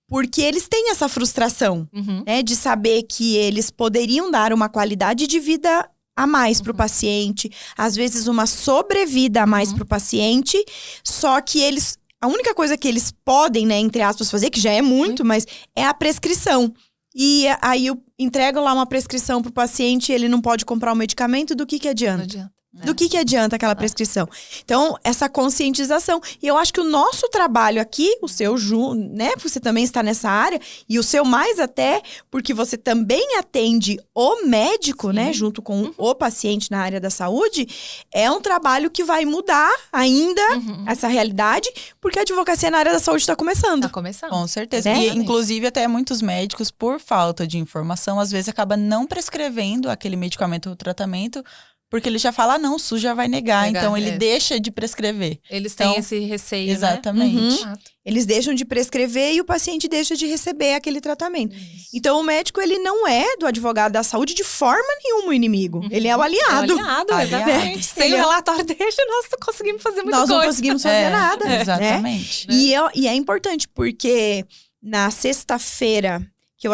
Porque eles têm essa frustração, né? De saber que eles poderiam dar uma qualidade de vida a mais para o paciente, às vezes uma sobrevida a mais para o paciente, só que eles, a única coisa que eles podem, né, entre aspas, fazer, que já é muito, mas é a prescrição. E aí eu entrego lá uma prescrição para o paciente, ele não pode comprar o medicamento, do que Não adianta? adianta. Do que adianta aquela prescrição? Então, essa conscientização. E eu acho que o nosso trabalho aqui, o seu, Ju, né? Você também está nessa área. E o seu mais até, porque você também atende o médico, né? Junto com o paciente na área da saúde. É um trabalho que vai mudar ainda essa realidade. Porque a advocacia na área da saúde está começando. Tá começando. Com certeza. Né? E, inclusive, até muitos médicos, por falta de informação, às vezes acaba não prescrevendo aquele medicamento ou tratamento, porque ele já fala, não, o SUS já vai negar, então ele deixa de prescrever. Eles têm esse receio, Exatamente. né? Eles deixam de prescrever e o paciente deixa de receber aquele tratamento. Então, o médico, ele não é do advogado da saúde de forma nenhuma o inimigo. Ele é o aliado. É o aliado, exatamente. Sem Ele o é- relatório dele, nós não conseguimos fazer muita Nós coisa. não conseguimos fazer nada. né? Exatamente. E é importante, porque na sexta-feira que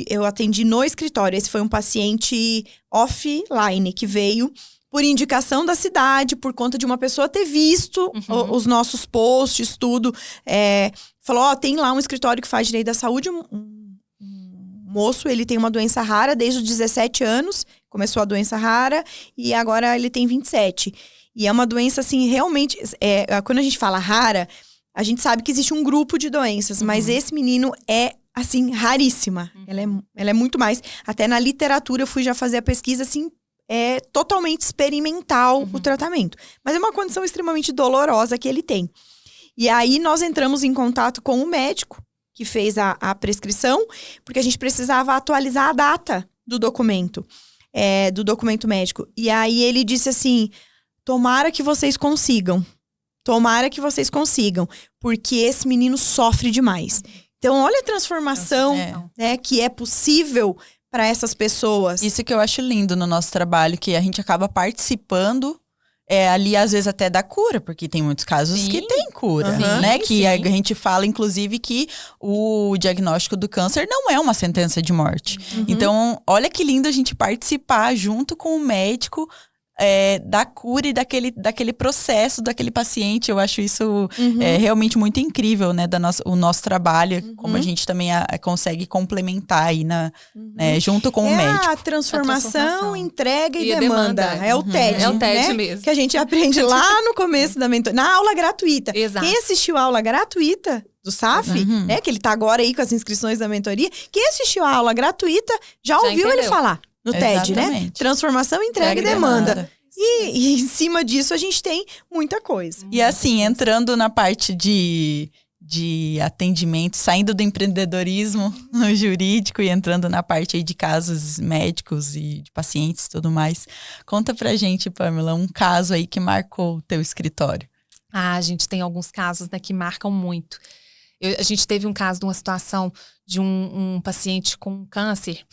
eu atendi no escritório, esse foi um paciente offline que veio por indicação da cidade, por conta de uma pessoa ter visto os nossos posts, tudo. Falou, ó, tem lá um escritório que faz direito da saúde, um moço, ele tem uma doença rara desde os 17 anos, começou a doença rara e agora ele tem 27. E é uma doença, assim, realmente, quando a gente fala rara, a gente sabe que existe um grupo de doenças, mas esse menino é, assim, raríssima. Ela é muito mais. Até na literatura eu fui já fazer a pesquisa, assim, é totalmente experimental o tratamento. Mas é uma condição extremamente dolorosa que ele tem. E aí nós entramos em contato com o médico que fez a prescrição, porque a gente precisava atualizar a data do documento médico. E aí ele disse assim, tomara que vocês consigam. Tomara que vocês consigam, porque esse menino sofre demais. Então, olha a transformação né, que é possível para essas pessoas. Isso que eu acho lindo no nosso trabalho, que a gente acaba participando ali, às vezes, até da cura, porque tem muitos casos que tem cura, né? Que a gente fala, inclusive, que o diagnóstico do câncer não é uma sentença de morte. Então, olha que lindo a gente participar junto com o médico da cura e daquele processo daquele paciente. Eu acho isso realmente muito incrível, né? O nosso trabalho, como a gente também consegue complementar aí junto com o médico. A transformação, entrega e a demanda. demanda. É o TED, É o TED né? mesmo. Que a gente aprende lá no começo da mentoria, na aula gratuita. Exato. Quem assistiu a aula gratuita do SAF, né? Que ele tá agora aí com as inscrições da mentoria. Quem assistiu a aula gratuita já ouviu ele falar no TED, né? Exatamente. Transformação, entrega e demanda. E em cima disso a gente tem muita coisa. E assim, entrando na parte de atendimento, saindo do empreendedorismo no jurídico e entrando na parte aí de casos médicos e de pacientes e tudo mais. Conta pra gente, Pamela, um caso aí que marcou o teu escritório. A gente tem alguns casos, né, que marcam muito. A gente teve um caso de uma situação de um paciente com câncer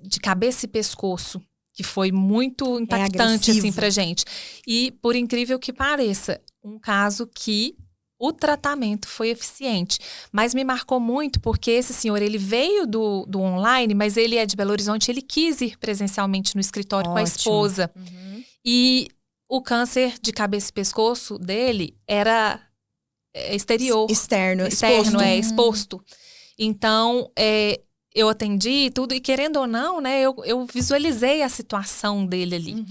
de cabeça e pescoço, que foi muito impactante assim, pra gente. E, por incrível que pareça, um caso que o tratamento foi eficiente. Mas me marcou muito porque esse senhor, ele veio do online, mas ele é de Belo Horizonte, ele quis ir presencialmente no escritório com a esposa. E o câncer de cabeça e pescoço dele era exterior. Externo, exposto. Então, eu atendi tudo, e querendo ou não, né, eu visualizei a situação dele ali.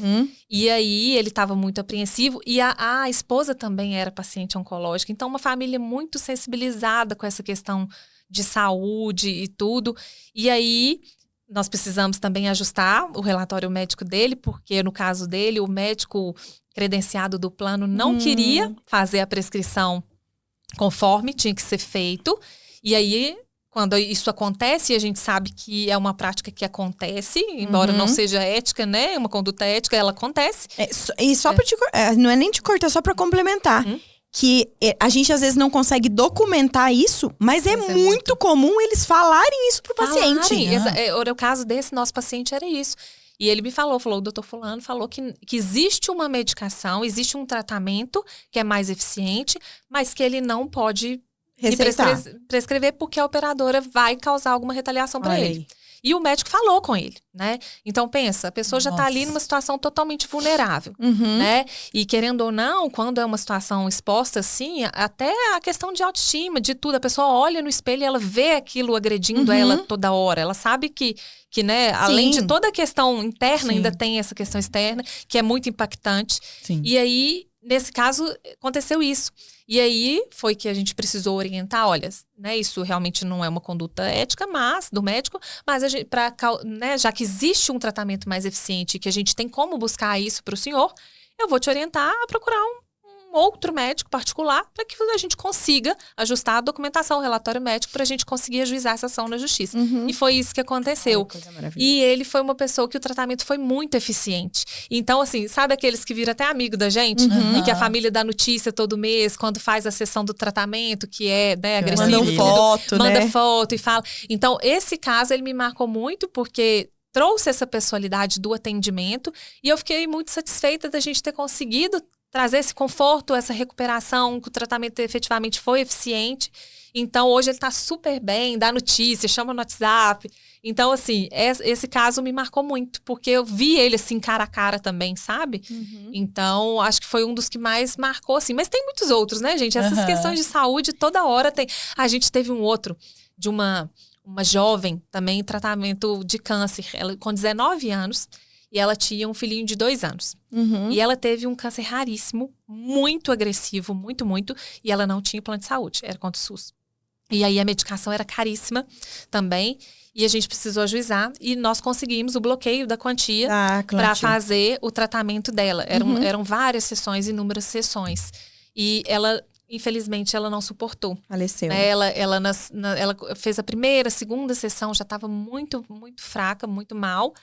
E aí, ele estava muito apreensivo, e a esposa também era paciente oncológica, então uma família muito sensibilizada com essa questão de saúde e tudo. E aí, nós precisamos também ajustar o relatório médico dele, porque no caso dele, o médico credenciado do plano não queria fazer a prescrição conforme tinha que ser feito. E aí, quando isso acontece, e a gente sabe que é uma prática que acontece, embora não seja ética, né? Uma conduta ética, ela acontece. E só pra não é nem te cortar, só pra complementar. Que a gente às vezes não consegue documentar isso, mas é muito comum eles falarem isso pro paciente. O caso desse nosso paciente era isso. E ele me falou, o doutor fulano falou que existe uma medicação, existe um tratamento que é mais eficiente, mas que ele não pode prescrever porque a operadora vai causar alguma retaliação para ele. E o médico falou com ele, né? Então, pensa, a pessoa já está ali numa situação totalmente vulnerável, né? E querendo ou não, quando é uma situação exposta assim, até a questão de autoestima, de tudo. A pessoa olha no espelho e ela vê aquilo agredindo ela toda hora. Ela sabe que né, além de toda a questão interna, ainda tem essa questão externa, que é muito impactante. E aí, nesse caso, aconteceu isso. E aí, foi que a gente precisou orientar, olha, né, isso realmente não é uma conduta ética, do médico, mas a gente, né, já que existe um tratamento mais eficiente, que a gente tem como buscar isso para o senhor, eu vou te orientar a procurar um outro médico particular para que a gente consiga ajustar a documentação, o relatório médico, para a gente conseguir ajuizar essa ação na justiça. E foi isso que aconteceu. E ele foi uma pessoa que o tratamento foi muito eficiente. Então, assim, sabe aqueles que viram até amigo da gente? E que a família dá notícia todo mês, quando faz a sessão do tratamento, que é, né, agressivo. Manda foto e fala. Então, esse caso, ele me marcou muito, porque trouxe essa pessoalidade do atendimento, e eu fiquei muito satisfeita da gente ter conseguido trazer esse conforto, essa recuperação, que o tratamento efetivamente foi eficiente. Então, hoje ele está super bem, dá notícia, chama no WhatsApp. Então, assim, esse caso me marcou muito, porque eu vi ele, assim, cara a cara também, sabe? Então, acho que foi um dos que mais marcou, assim. Mas tem muitos outros, né, gente? Essas questões de saúde, toda hora tem. A gente teve um outro, de uma jovem, também em tratamento de câncer, ela com 19 anos, e ela tinha um filhinho de 2 anos. E ela teve um câncer raríssimo, muito agressivo, muito, e ela não tinha plano de saúde, era contra o SUS. E aí a medicação era caríssima também, e a gente precisou ajuizar, e nós conseguimos o bloqueio da quantia para fazer o tratamento dela. Eram várias sessões, inúmeras sessões. E ela, infelizmente, ela não suportou. Faleceu. Ela fez a primeira, segunda sessão, já estava muito, muito fraca, muito mal.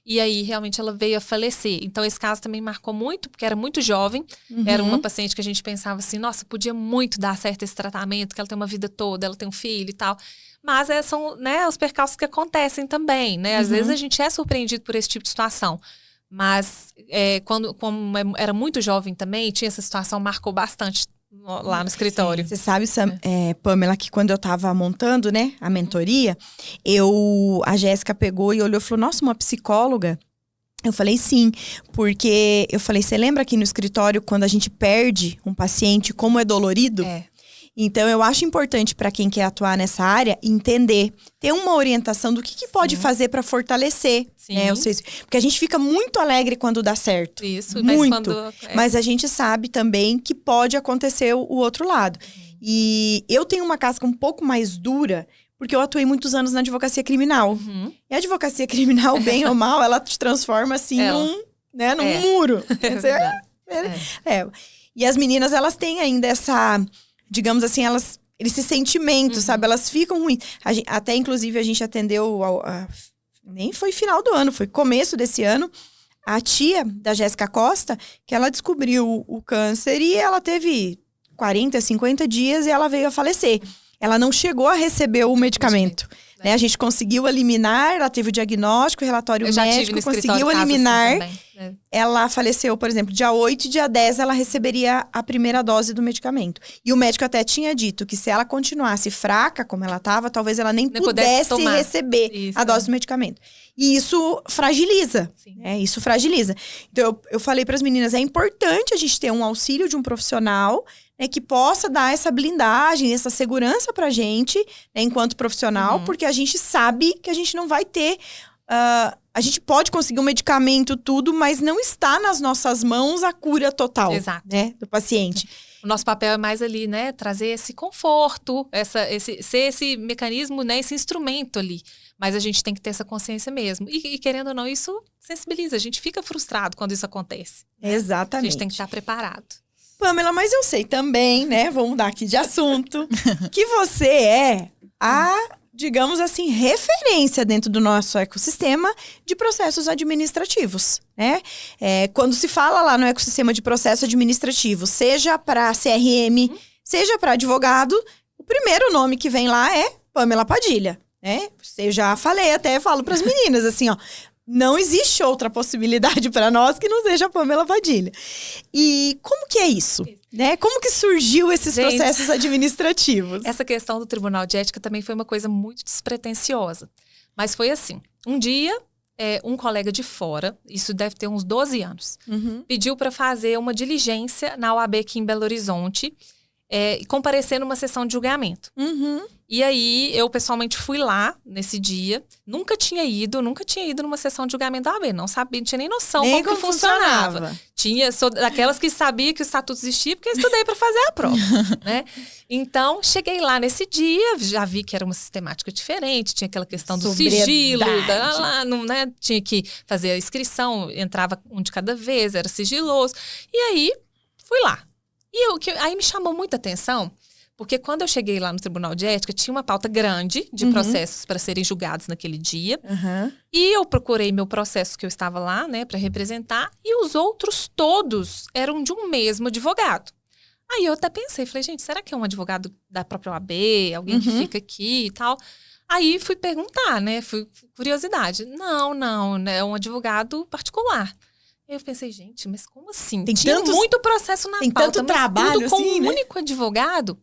E aí, realmente, ela veio a falecer. Então, esse caso também marcou muito, porque era muito jovem. Era uma paciente que a gente pensava assim, nossa, podia muito dar certo esse tratamento, que ela tem uma vida toda, ela tem um filho e tal. Mas são, né, os percalços que acontecem também, né? Às vezes a gente é surpreendido por esse tipo de situação. Mas, como era muito jovem também, tinha essa situação, marcou bastante lá no escritório. Você sabe, Pamela, que quando eu tava montando, né, a mentoria, a Jéssica pegou e olhou e falou, nossa, uma psicóloga? Eu falei sim, porque eu falei, você lembra aqui no escritório quando a gente perde um paciente, como é dolorido? Então, eu acho importante para quem quer atuar nessa área entender, ter uma orientação do que pode fazer para fortalecer. Né, porque a gente fica muito alegre quando dá certo. Isso, muito. Mas a gente sabe também que pode acontecer o outro lado. E eu tenho uma casca um pouco mais dura, porque eu atuei muitos anos na advocacia criminal. E a advocacia criminal, bem ou mal, ela te transforma assim num muro. E as meninas, elas têm ainda essa, digamos assim, esse sentimento, sabe? Elas ficam ruins. Até, inclusive, a gente atendeu, nem foi final do ano, foi começo desse ano, a tia da Jéssica Costa, que ela descobriu o câncer e ela teve 40, 50 dias e ela veio a falecer. Ela não chegou a receber o medicamento. Né? A gente conseguiu eliminar, ela teve o diagnóstico, o relatório médico, conseguiu eliminar. Assim também, Ela faleceu, por exemplo, dia 8 e dia 10 ela receberia a primeira dose do medicamento. E o médico até tinha dito que se ela continuasse fraca, como ela estava, talvez ela nem pudesse receber a dose do medicamento. E isso fragiliza. Isso fragiliza. Então, eu falei para as meninas, é importante a gente ter um auxílio de um profissional, né, que possa dar essa blindagem, essa segurança pra gente, né, enquanto profissional, porque a gente sabe que a gente não vai ter... a gente pode conseguir um medicamento, tudo, mas não está nas nossas mãos a cura total, né, do paciente. O nosso papel é mais ali, né, trazer esse conforto, ser esse mecanismo, né, esse instrumento ali. Mas a gente tem que ter essa consciência mesmo. E querendo ou não, isso sensibiliza. A gente fica frustrado quando isso acontece. Né? Exatamente. A gente tem que estar preparado. Pamela, mas eu sei também, né? Vamos mudar aqui de assunto. Que você é digamos assim, referência dentro do nosso ecossistema de processos administrativos, né? Quando se fala lá no ecossistema de processo administrativo, seja para CRM, seja para advogado, o primeiro nome que vem lá é Pamela Padilha, né? Eu já falei, até falo para as meninas assim, ó, não existe outra possibilidade para nós que não seja a Pamela Padilha. E como que é isso? Né? Como que surgiu esses processos administrativos? Essa questão do Tribunal de Ética também foi uma coisa muito despretensiosa. Mas foi assim, um dia, um colega de fora, isso deve ter uns 12 anos, pediu para fazer uma diligência na OAB aqui em Belo Horizonte, e comparecer numa sessão de julgamento. E aí, eu pessoalmente fui lá nesse dia, nunca tinha ido numa sessão de julgamento da OAB, não sabia, não tinha nem noção nem como que funcionava. Sou daquelas que sabia que o estatuto existia, porque eu estudei para fazer a prova, né? Então, cheguei lá nesse dia, já vi que era uma sistemática diferente, tinha aquela questão do sigilo, né? Tinha que fazer a inscrição, entrava um de cada vez, era sigiloso. E aí, fui lá. E aí me chamou muita atenção, porque quando eu cheguei lá no Tribunal de Ética, tinha uma pauta grande de processos para serem julgados naquele dia. E eu procurei meu processo que eu estava lá, né, para representar, e os outros todos eram de um mesmo advogado. Aí eu até pensei, falei, gente, será que é um advogado da própria OAB, alguém que fica aqui e tal? Aí fui perguntar, né, curiosidade. Não, né, é um advogado particular. Eu pensei, gente, mas como assim? Tinha muito processo na pauta, tanto trabalho tudo com assim, um único advogado.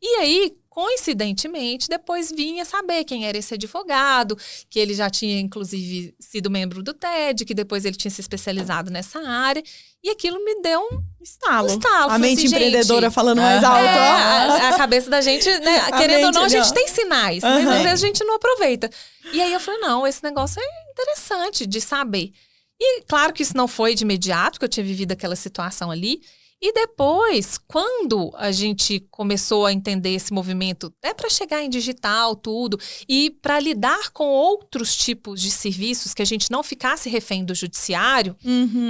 E aí, coincidentemente, depois vinha saber quem era esse advogado, que ele já tinha, inclusive, sido membro do TED, que depois ele tinha se especializado nessa área. E aquilo me deu um estalo. A mente assim, empreendedora falando mais alto. A cabeça da gente, né, querendo ou não, a gente tem sinais, mas às vezes a gente não aproveita. E aí eu falei, não, esse negócio é interessante de saber. E claro que isso não foi de imediato, porque eu tinha vivido aquela situação ali. E depois, quando a gente começou a entender esse movimento, até para chegar em digital, tudo, e para lidar com outros tipos de serviços, que a gente não ficasse refém do judiciário,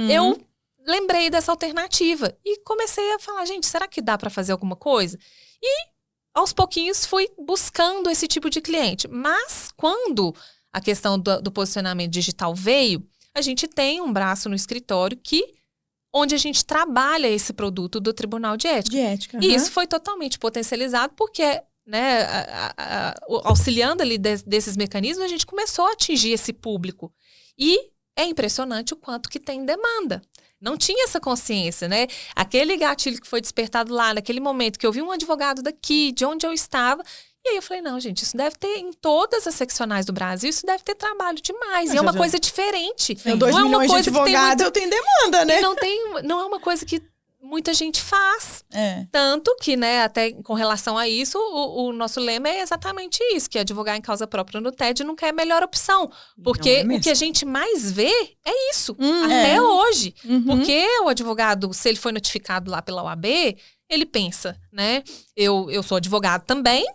eu lembrei dessa alternativa. E comecei a falar, gente, será que dá para fazer alguma coisa? E aos pouquinhos fui buscando esse tipo de cliente. Mas quando a questão do posicionamento digital veio, a gente tem um braço no escritório onde a gente trabalha esse produto do Tribunal de Ética. E isso foi totalmente potencializado porque, né, auxiliando ali desses mecanismos, a gente começou a atingir esse público. E é impressionante o quanto que tem demanda. Não tinha essa consciência, né? Aquele gatilho que foi despertado lá, naquele momento que eu vi um advogado daqui, de onde eu estava. E aí eu falei, não, gente, isso deve ter em todas as seccionais do Brasil, isso deve ter trabalho demais. E é uma coisa diferente. Tem 2 milhões de advogados, eu tenho demanda, né? E não é uma coisa que muita gente faz. Tanto que, né, até com relação a isso, o nosso lema é exatamente isso, que advogar em causa própria no TED não quer a melhor opção. Porque o que a gente mais vê é isso, até hoje. Porque o advogado, se ele foi notificado lá pela OAB, ele pensa, né, eu sou advogado também,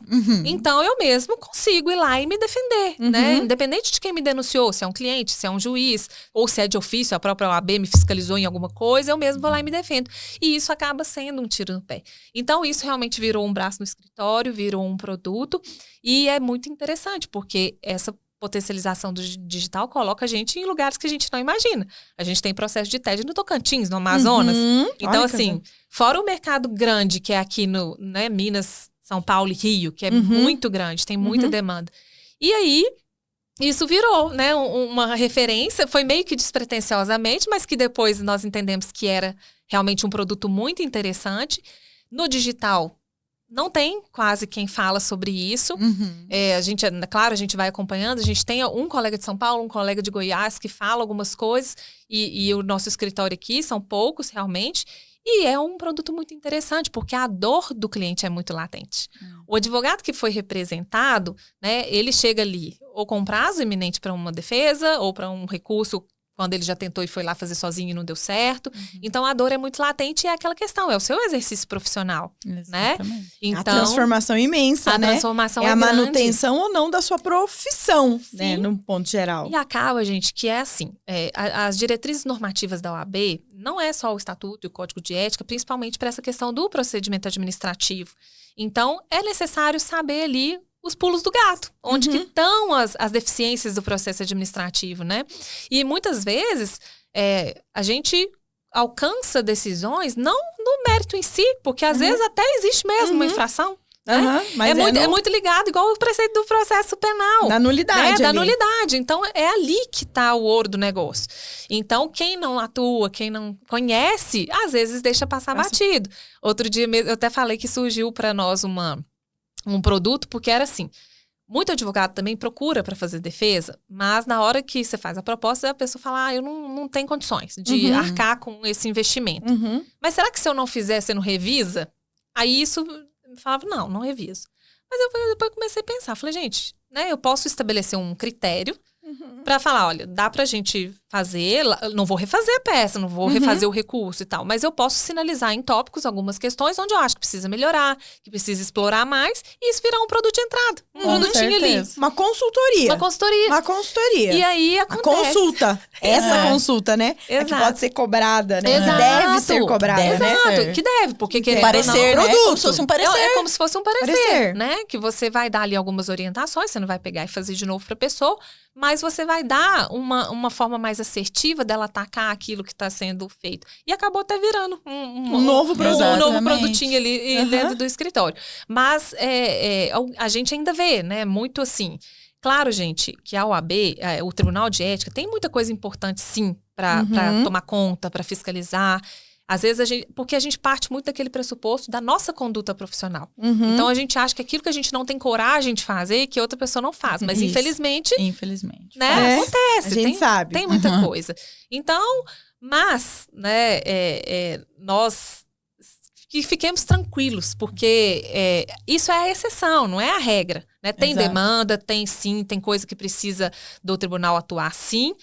então eu mesmo consigo ir lá e me defender, né? Independente de quem me denunciou, se é um cliente, se é um juiz, ou se é de ofício, a própria OAB me fiscalizou em alguma coisa, eu mesmo vou lá e me defendo. E isso acaba sendo um tiro no pé. Então, isso realmente virou um braço no escritório, virou um produto, e é muito interessante, porque essa potencialização do digital coloca a gente em lugares que a gente não imagina. A gente tem processo de TED no Tocantins, no Amazonas. Então, assim, fora o mercado grande, que é aqui no, né, Minas, São Paulo e Rio, que é muito grande, tem muita demanda. E aí, isso virou, né, uma referência, foi meio que despretensiosamente, mas que depois nós entendemos que era realmente um produto muito interessante. No digital, não tem quase quem fala sobre isso. Claro, a gente vai acompanhando. A gente tem um colega de São Paulo, um colega de Goiás que fala algumas coisas. E o nosso escritório aqui, são poucos realmente. E é um produto muito interessante, porque a dor do cliente é muito latente. O advogado que foi representado, né, ele chega ali ou com prazo iminente para uma defesa ou para um recurso quando ele já tentou e foi lá fazer sozinho e não deu certo. Então, a dor é muito latente e é aquela questão, é o seu exercício profissional, né? Então, a transformação imensa, né? A transformação é a grande. manutenção ou não da sua profissão, né? No ponto geral. E acaba, gente, que é assim, as diretrizes normativas da OAB não é só o estatuto e o código de ética, principalmente para essa questão do procedimento administrativo. Então, é necessário saber ali os pulos do gato, onde que estão as deficiências do processo administrativo, né? E muitas vezes a gente alcança decisões não no mérito em si, porque às vezes até existe mesmo uma infração. Mas é muito ligado, igual o preceito do processo penal. Da nulidade. Da nulidade. Então, é ali que está o ouro do negócio. Então, quem não atua, quem não conhece, às vezes deixa passar batido. Outro dia mesmo, eu até falei que surgiu para nós um produto, porque era assim, muito advogado também procura para fazer defesa, mas na hora que você faz a proposta, a pessoa fala, eu não tenho condições de arcar com esse investimento. Mas será que se eu não fizer, você não revisa? Aí isso, eu falava, não reviso. Mas eu depois comecei a pensar, falei, gente, né, eu posso estabelecer um critério para falar, olha, dá pra gente fazer, não vou refazer a peça, não vou refazer o recurso e tal, mas eu posso sinalizar em tópicos algumas questões onde eu acho que precisa melhorar, que precisa explorar mais, e isso virar um produto de entrada, um produtinho ali. Uma consultoria. Uma consultoria. E aí acontece. A consulta. Essa consulta, né? Exato. Que pode ser cobrada, né? Exato. Deve ser cobrada, né? Exato, que deve, porque querendo parecer, ou não, né? Como se fosse um parecer. É como se fosse um parecer, né? Que você vai dar ali algumas orientações, você não vai pegar e fazer de novo pra pessoa, mas você vai dar uma forma mais assertiva dela atacar aquilo que está sendo feito. E acabou até virando um novo produto. Um novo produtinho ali dentro do escritório. Mas a gente ainda vê, né? Muito assim. Claro, gente, que a OAB, o Tribunal de Ética, tem muita coisa importante, sim, para tomar conta, para fiscalizar. Às vezes, porque a gente parte muito daquele pressuposto da nossa conduta profissional. Então, a gente acha que aquilo que a gente não tem coragem de fazer, que outra pessoa não faz. Mas, infelizmente, né, acontece. A gente sabe. Tem muita coisa. Então, mas, né, nós que fiquemos tranquilos, porque isso é a exceção, não é a regra. Né? Tem demanda, tem coisa que precisa do tribunal atuar, sim.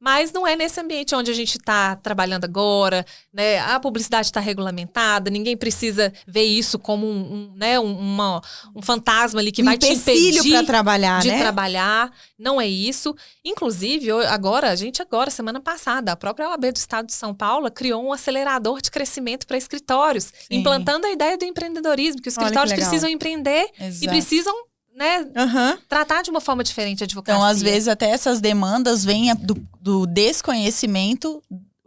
Mas não é nesse ambiente onde a gente está trabalhando agora, né? A publicidade está regulamentada, ninguém precisa ver isso como um fantasma ali que vai te impedir para trabalhar, de trabalhar. Não é isso. Inclusive, semana passada, a própria OAB do Estado de São Paulo criou um acelerador de crescimento para escritórios, implantando a ideia do empreendedorismo, que os escritórios precisam empreender e precisam, né, tratar de uma forma diferente a advocacia. Então, às vezes, até essas demandas vêm do desconhecimento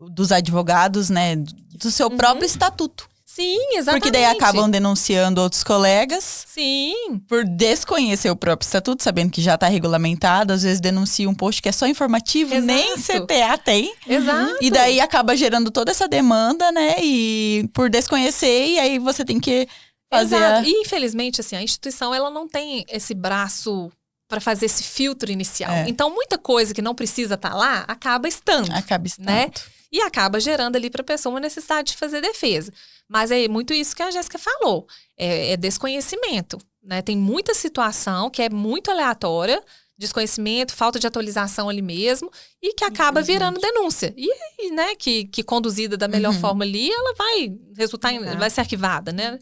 dos advogados, né, do seu próprio estatuto. Sim, exatamente. Porque daí acabam denunciando outros colegas. Sim. Por desconhecer o próprio estatuto, sabendo que já está regulamentado. Às vezes denuncia um post que é só informativo, nem CTA tem. Exato. E daí acaba gerando toda essa demanda, né, e por desconhecer, e aí você tem que Exato. E, infelizmente, assim, a instituição ela não tem esse braço para fazer esse filtro inicial. Então, muita coisa que não precisa estar lá, acaba estando. Né? E acaba gerando ali para a pessoa uma necessidade de fazer defesa. Mas é muito isso que a Jéssica falou. É desconhecimento. Né? Tem muita situação que é muito aleatória, desconhecimento, falta de atualização ali mesmo, e que acaba virando denúncia. E né, que conduzida da melhor forma ali, ela vai resultar vai ser arquivada, né?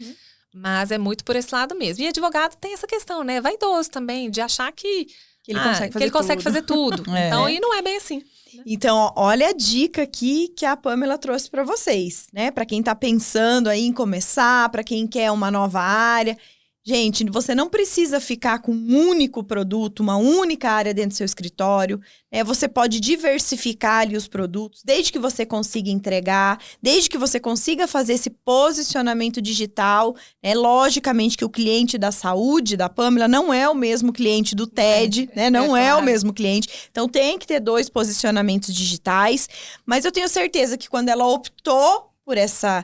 Mas é muito por esse lado mesmo. E advogado tem essa questão, né? Vaidoso também, de achar que ele consegue fazer tudo. Então, e não é bem assim. Então, olha a dica aqui que a Pamela trouxe para vocês, né? Para quem tá pensando aí em começar, para quem quer uma nova área. Gente, você não precisa ficar com um único produto, uma única área dentro do seu escritório. Você pode diversificar ali os produtos, desde que você consiga entregar, desde que você consiga fazer esse posicionamento digital. Logicamente que o cliente da saúde, da Pamela, não é o mesmo cliente do TED, né? Não é o mesmo cliente. Então, tem que ter 2 posicionamentos digitais. Mas eu tenho certeza que quando ela optou por essa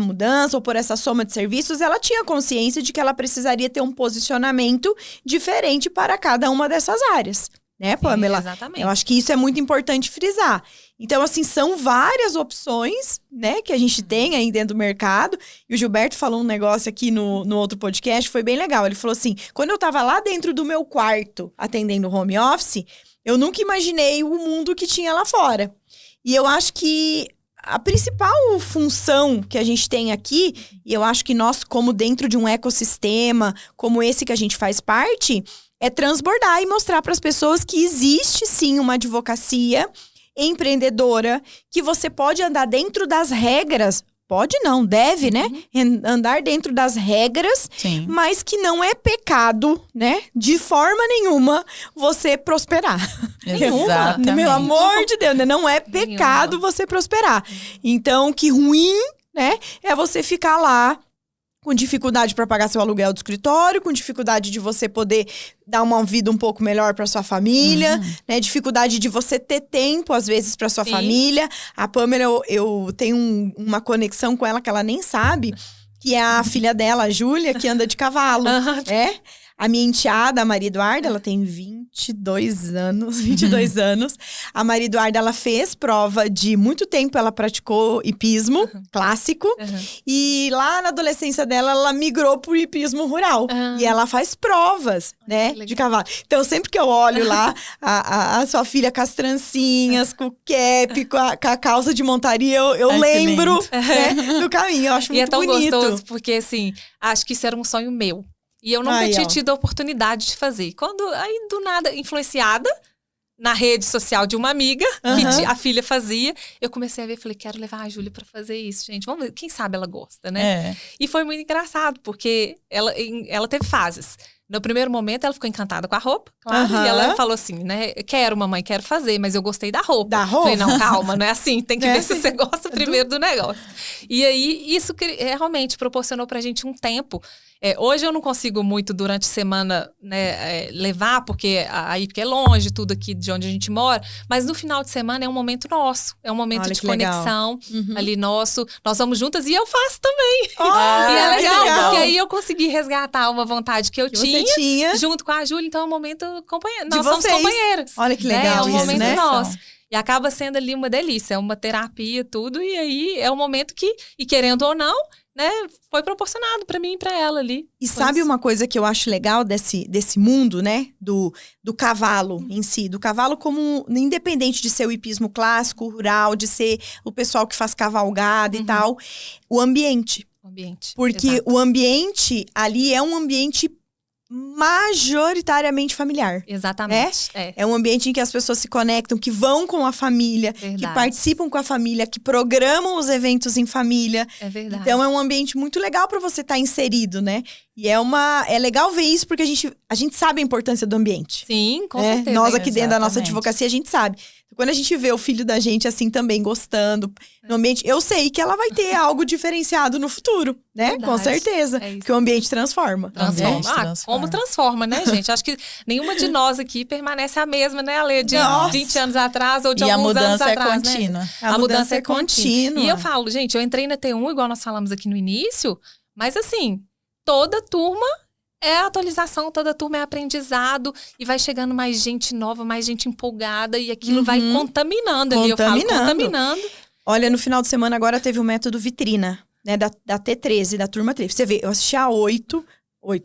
mudança ou por essa soma de serviços, ela tinha consciência de que ela precisaria ter um posicionamento diferente para cada uma dessas áreas. Né, Pamela? Sim, exatamente. Eu acho que isso é muito importante frisar. Então, assim, são várias opções, né, que a gente tem aí dentro do mercado. E o Gilberto falou um negócio aqui no outro podcast, foi bem legal. Ele falou assim, quando eu tava lá dentro do meu quarto atendendo home office, eu nunca imaginei o mundo que tinha lá fora. E eu acho que a principal função que a gente tem aqui, e eu acho que nós, como dentro de um ecossistema, como esse que a gente faz parte, é transbordar e mostrar para as pessoas que existe sim uma advocacia empreendedora, que você pode andar dentro das regras. Pode não, deve, né? Andar dentro das regras, Sim. mas que não é pecado, né? De forma nenhuma você prosperar. Exatamente. Meu amor de Deus, né? Não é pecado você prosperar. Então, que ruim, né? É você ficar lá com dificuldade para pagar seu aluguel do escritório, com dificuldade de você poder dar uma vida um pouco melhor para sua família, né? Dificuldade de você ter tempo, às vezes, para sua família. A Pamela, eu tenho uma conexão com ela que ela nem sabe, que é a filha dela, a Júlia, que anda de cavalo, né? A minha enteada, a Maria Eduarda, ela tem 22 anos. A Maria Eduarda, ela fez prova de muito tempo, ela praticou hipismo clássico. E lá na adolescência dela, ela migrou pro hipismo rural. E ela faz provas, né, de cavalo. Então, sempre que eu olho lá, a sua filha com as trancinhas, com o cap, com a calça de montaria, eu lembro, né, do caminho. Eu acho muito bonito. E é tão gostoso, porque assim, acho que isso era um sonho meu. E eu nunca tinha tido a oportunidade de fazer. Quando, aí do nada, influenciada na rede social de uma amiga, que a filha fazia, eu comecei a ver, falei, quero levar a Júlia pra fazer isso, gente. Vamos ver, quem sabe ela gosta, né? E foi muito engraçado, porque ela teve fases. No primeiro momento, ela ficou encantada com a roupa, claro. E ela falou assim, né? Quero, mamãe, quero fazer, mas eu gostei da roupa. Da roupa? Falei, não, calma, não é assim. Tem que ver se você gosta primeiro do negócio. E aí, isso realmente proporcionou pra gente um tempo. Hoje eu não consigo muito, durante a semana, né, levar, porque é longe, tudo aqui de onde a gente mora. Mas no final de semana é um momento nosso. É um momento de conexão ali nosso. Nós vamos juntas e eu faço também. E é legal, porque aí eu consegui resgatar uma vontade que eu tinha, junto com a Júlia. Então é um momento nós somos companheiras. Olha que legal, é um momento né? nosso. E acaba sendo ali uma delícia, é uma terapia, tudo. E aí é um momento que, e querendo ou não, né, foi proporcionado pra mim e pra ela ali. E sabe uma coisa que eu acho legal desse mundo, né? Do cavalo em si. Do cavalo como, independente de ser o hipismo clássico, rural, de ser o pessoal que faz cavalgada e tal. O ambiente. Porque o ambiente ali é um ambiente majoritariamente familiar. Exatamente. É um ambiente em que as pessoas se conectam, que vão com a família, que participam com a família, que programam os eventos em família. É verdade. Então é um ambiente muito legal para você estar inserido, né? E é legal ver isso porque a gente sabe a importância do ambiente. Sim, com certeza. Nós aqui dentro da nossa advocacia, a gente sabe. Quando a gente vê o filho da gente assim também gostando no ambiente, eu sei que ela vai ter algo diferenciado no futuro, né? Verdade. Com certeza. Porque o ambiente transforma. Como transforma, né, gente? Acho que nenhuma de nós aqui permanece a mesma, né, Ale? De 20 anos atrás ou de alguns anos atrás, E a mudança é contínua. Né? A mudança é contínua. E eu falo, gente, eu entrei na T1, igual nós falamos aqui no início, mas assim, toda turma é atualização, toda turma é aprendizado e vai chegando mais gente nova, mais gente empolgada e aquilo vai contaminando ali, eu falo, contaminando. Olha, no final de semana agora teve o método vitrina, né, da T13, da turma 3. Você vê, eu assisti a 8,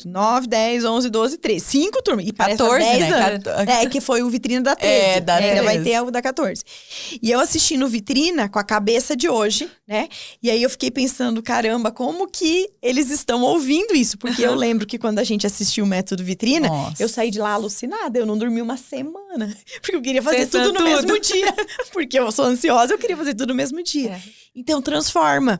9, 10, 11, 12, 13. 5 turmas. E parece 14, 10 né? anos. Que foi o vitrina da 13. Da 13. Vai ter o da 14. E eu assisti no vitrina com a cabeça de hoje, né? E aí eu fiquei pensando, caramba, como que eles estão ouvindo isso? Porque eu lembro que quando a gente assistiu o método vitrina, eu saí de lá alucinada. Eu não dormi uma semana. Porque eu queria fazer tudo no mesmo dia. Porque eu sou ansiosa, eu queria fazer tudo no mesmo dia. Então, transforma.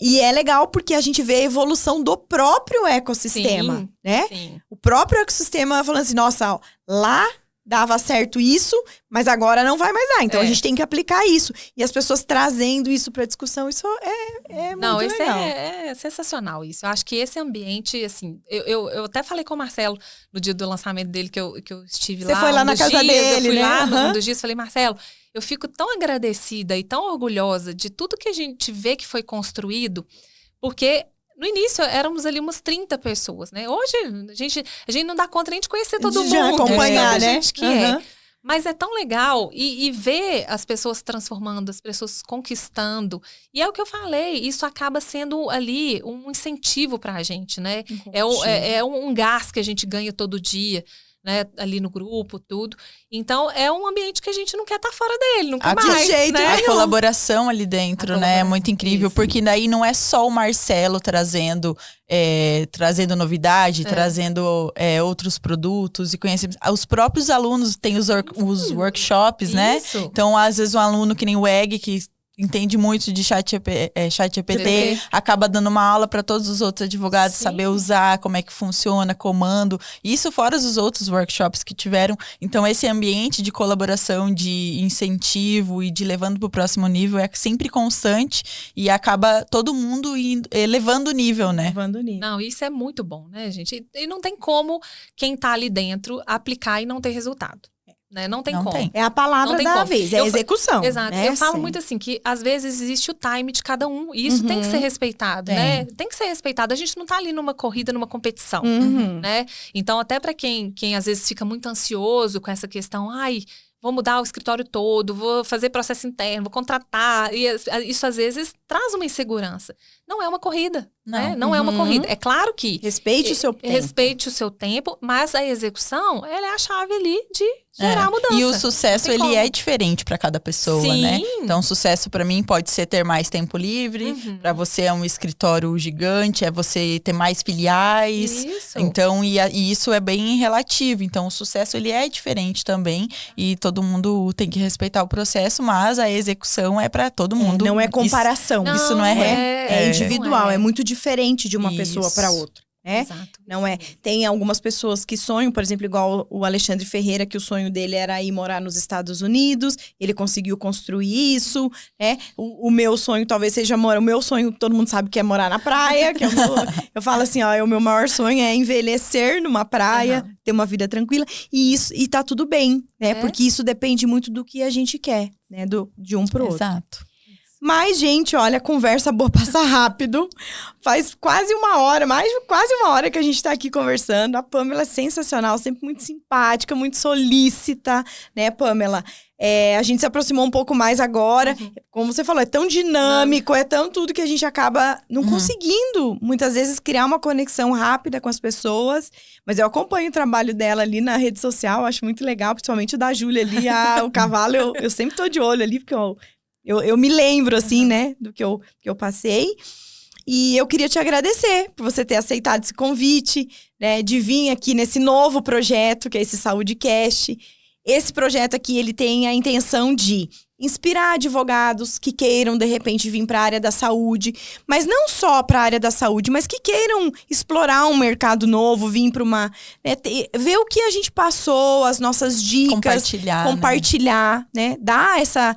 E é legal porque a gente vê a evolução do próprio ecossistema, né? Sim. O próprio ecossistema falando assim, nossa, ó, lá dava certo isso, mas agora não vai mais dar. Então a gente tem que aplicar isso. E as pessoas trazendo isso para discussão, isso é muito legal. Isso é sensacional isso. Eu acho que esse ambiente, assim, eu até falei com o Marcelo no dia do lançamento dele, que eu estive lá. Você foi lá na casa dele, eu fui né? lá num dos dias, falei, Marcelo, eu fico tão agradecida e tão orgulhosa de tudo que a gente vê que foi construído, porque no início éramos ali umas 30 pessoas, né? Hoje a gente não dá conta nem de conhecer todo mundo. Já acompanhar, né? Gente que Mas é tão legal e ver as pessoas transformando, as pessoas conquistando. E é o que eu falei, isso acaba sendo ali um incentivo pra gente, né? É um gás que a gente ganha todo dia. né, ali no grupo, tudo. Então, é um ambiente que a gente não quer estar fora dele, nunca De mais. jeito né? A colaboração ali dentro, né? É muito incrível. Isso. Porque daí não é só o Marcelo trazendo novidade, trazendo outros produtos e conhecimento. Os próprios alunos têm os workshops, né? Isso. Então, às vezes, um aluno que nem o Egg, que entende muito de chat GPT, acaba dando uma aula para todos os outros advogados saber usar, como é que funciona, comando. Isso fora os outros workshops que tiveram. Então, esse ambiente de colaboração, de incentivo e de levando para o próximo nível é sempre constante e acaba todo mundo elevando o nível, né? Levando o nível. Não, isso é muito bom, né, gente? E não tem como quem tá ali dentro aplicar e não ter resultado. Né? Não tem como. É a palavra Não tem da como. vez, é a execução. Exato. Né? Eu falo Sim. muito assim, que às vezes existe o time de cada um. E isso tem que ser respeitado, né? Tem que ser respeitado. A gente não tá ali numa corrida, numa competição, né? Então, até para quem às vezes fica muito ansioso com essa questão, vou mudar o escritório todo, vou fazer processo interno, vou contratar. E isso, às vezes, traz uma insegurança. Não é uma corrida, né? Não é uma corrida. É claro que... Respeite o seu tempo. Respeite o seu tempo, mas a execução, ela é a chave ali de gerar a mudança. E o sucesso, ele como. é diferente para cada pessoa, Sim. né? Então, sucesso para mim pode ser ter mais tempo livre. Para você é um escritório gigante, é você ter mais filiais. Isso. Então, e isso é bem relativo. Então, o sucesso, ele é diferente também. E todo mundo tem que respeitar o processo, mas a execução é para todo mundo. Não é comparação. Isso não é É individual, não é muito diferente de uma pessoa para outra. Né? Exato. Não é. Tem algumas pessoas que sonham, por exemplo, igual o Alexandre Ferreira, que o sonho dele era ir morar nos Estados Unidos, ele conseguiu construir isso, né? O meu sonho talvez seja morar, o meu sonho, todo mundo sabe que é morar na praia, que eu falo assim, o meu maior sonho é envelhecer numa praia, ter uma vida tranquila, e tá tudo bem, né? Porque isso depende muito do que a gente quer, né? De um pro outro. Exato. Mas, gente, olha, a conversa boa passa rápido. Faz quase uma hora, quase uma hora que a gente tá aqui conversando. A Pamela é sensacional, sempre muito simpática, muito solícita, né, Pamela? A gente se aproximou um pouco mais agora. Como você falou, é tão dinâmico, é tão tudo que a gente acaba não conseguindo, muitas vezes, criar uma conexão rápida com as pessoas. Mas eu acompanho o trabalho dela ali na rede social, acho muito legal, principalmente o da Júlia ali, o cavalo, eu sempre tô de olho ali, porque eu me lembro, assim, né, do que eu passei. E eu queria te agradecer por você ter aceitado esse convite, né, de vir aqui nesse novo projeto, que é esse Saúde Cast. Esse projeto aqui, ele tem a intenção de inspirar advogados que queiram, de repente, vir para a área da saúde. Mas não só para a área da saúde, mas que queiram explorar um mercado novo, vir para uma... Né, ver o que a gente passou, as nossas dicas. Compartilhar, né? Dar essa...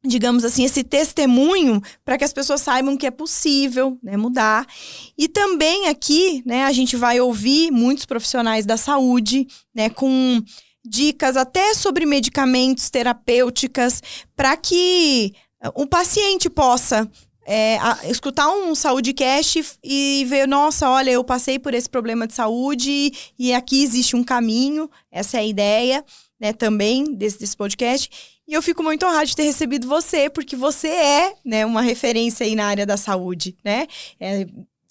digamos assim, esse testemunho para que as pessoas saibam que é possível, né, mudar. E também aqui, né, a gente vai ouvir muitos profissionais da saúde, né, com dicas até sobre medicamentos terapêuticas, para que o paciente possa escutar um SaúdeCast e ver, nossa, olha, eu passei por esse problema de saúde e aqui existe um caminho. Essa é a ideia, né, também desse podcast. E eu fico muito honrada de ter recebido você, porque você é, né, uma referência aí na área da saúde, né?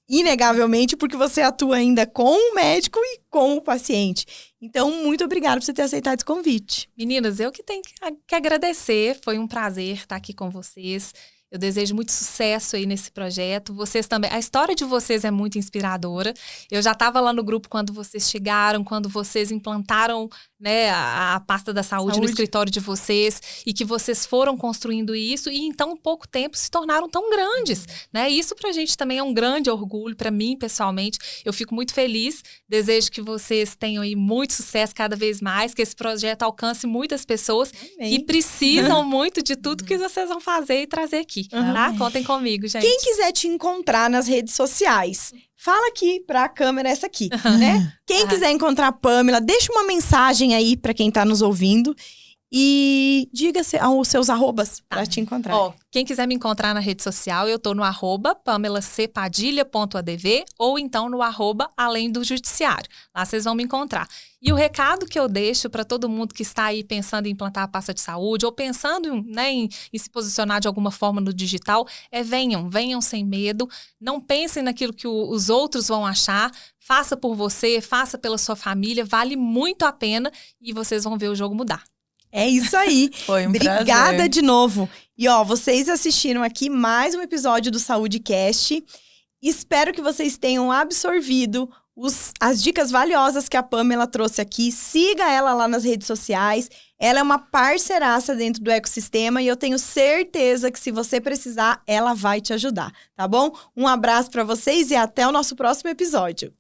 Inegavelmente, porque você atua ainda com o médico e com o paciente. Então, muito obrigada por você ter aceitado esse convite. Meninas, eu que tenho que agradecer. Foi um prazer estar aqui com vocês. Eu desejo muito sucesso aí nesse projeto. Vocês também. A história de vocês é muito inspiradora. Eu já estava lá no grupo quando vocês chegaram, quando vocês implantaram, né, a pasta da saúde no escritório de vocês e que vocês foram construindo isso e em tão pouco tempo se tornaram tão grandes, né? Isso pra gente também é um grande orgulho, para mim pessoalmente. Eu fico muito feliz, desejo que vocês tenham aí muito sucesso cada vez mais, que esse projeto alcance muitas pessoas que precisam muito de tudo que vocês vão fazer e trazer aqui, tá? Contem comigo, gente. Quem quiser te encontrar nas redes sociais, fala aqui pra câmera essa aqui, né? Quem quiser encontrar a Pamela, deixa uma mensagem aí pra quem tá nos ouvindo. E diga os seus arrobas para te encontrar. Ó, quem quiser me encontrar na rede social, eu tô no @PamelaCpadilha.adv ou então no @Além do Judiciário. Lá vocês vão me encontrar. E o recado que eu deixo para todo mundo que está aí pensando em implantar a pasta de saúde ou pensando, né, em se posicionar de alguma forma no digital é venham sem medo. Não pensem naquilo que os outros vão achar. Faça por você, faça pela sua família. Vale muito a pena e vocês vão ver o jogo mudar. É isso aí. Foi um Obrigada prazer. de novo. E ó, vocês assistiram aqui mais um episódio do SaúdeCast. Espero que vocês tenham absorvido as dicas valiosas que a Pamela trouxe aqui. Siga ela lá nas redes sociais. Ela é uma parceiraça dentro do ecossistema e eu tenho certeza que se você precisar, ela vai te ajudar, tá bom? Um abraço para vocês e até o nosso próximo episódio.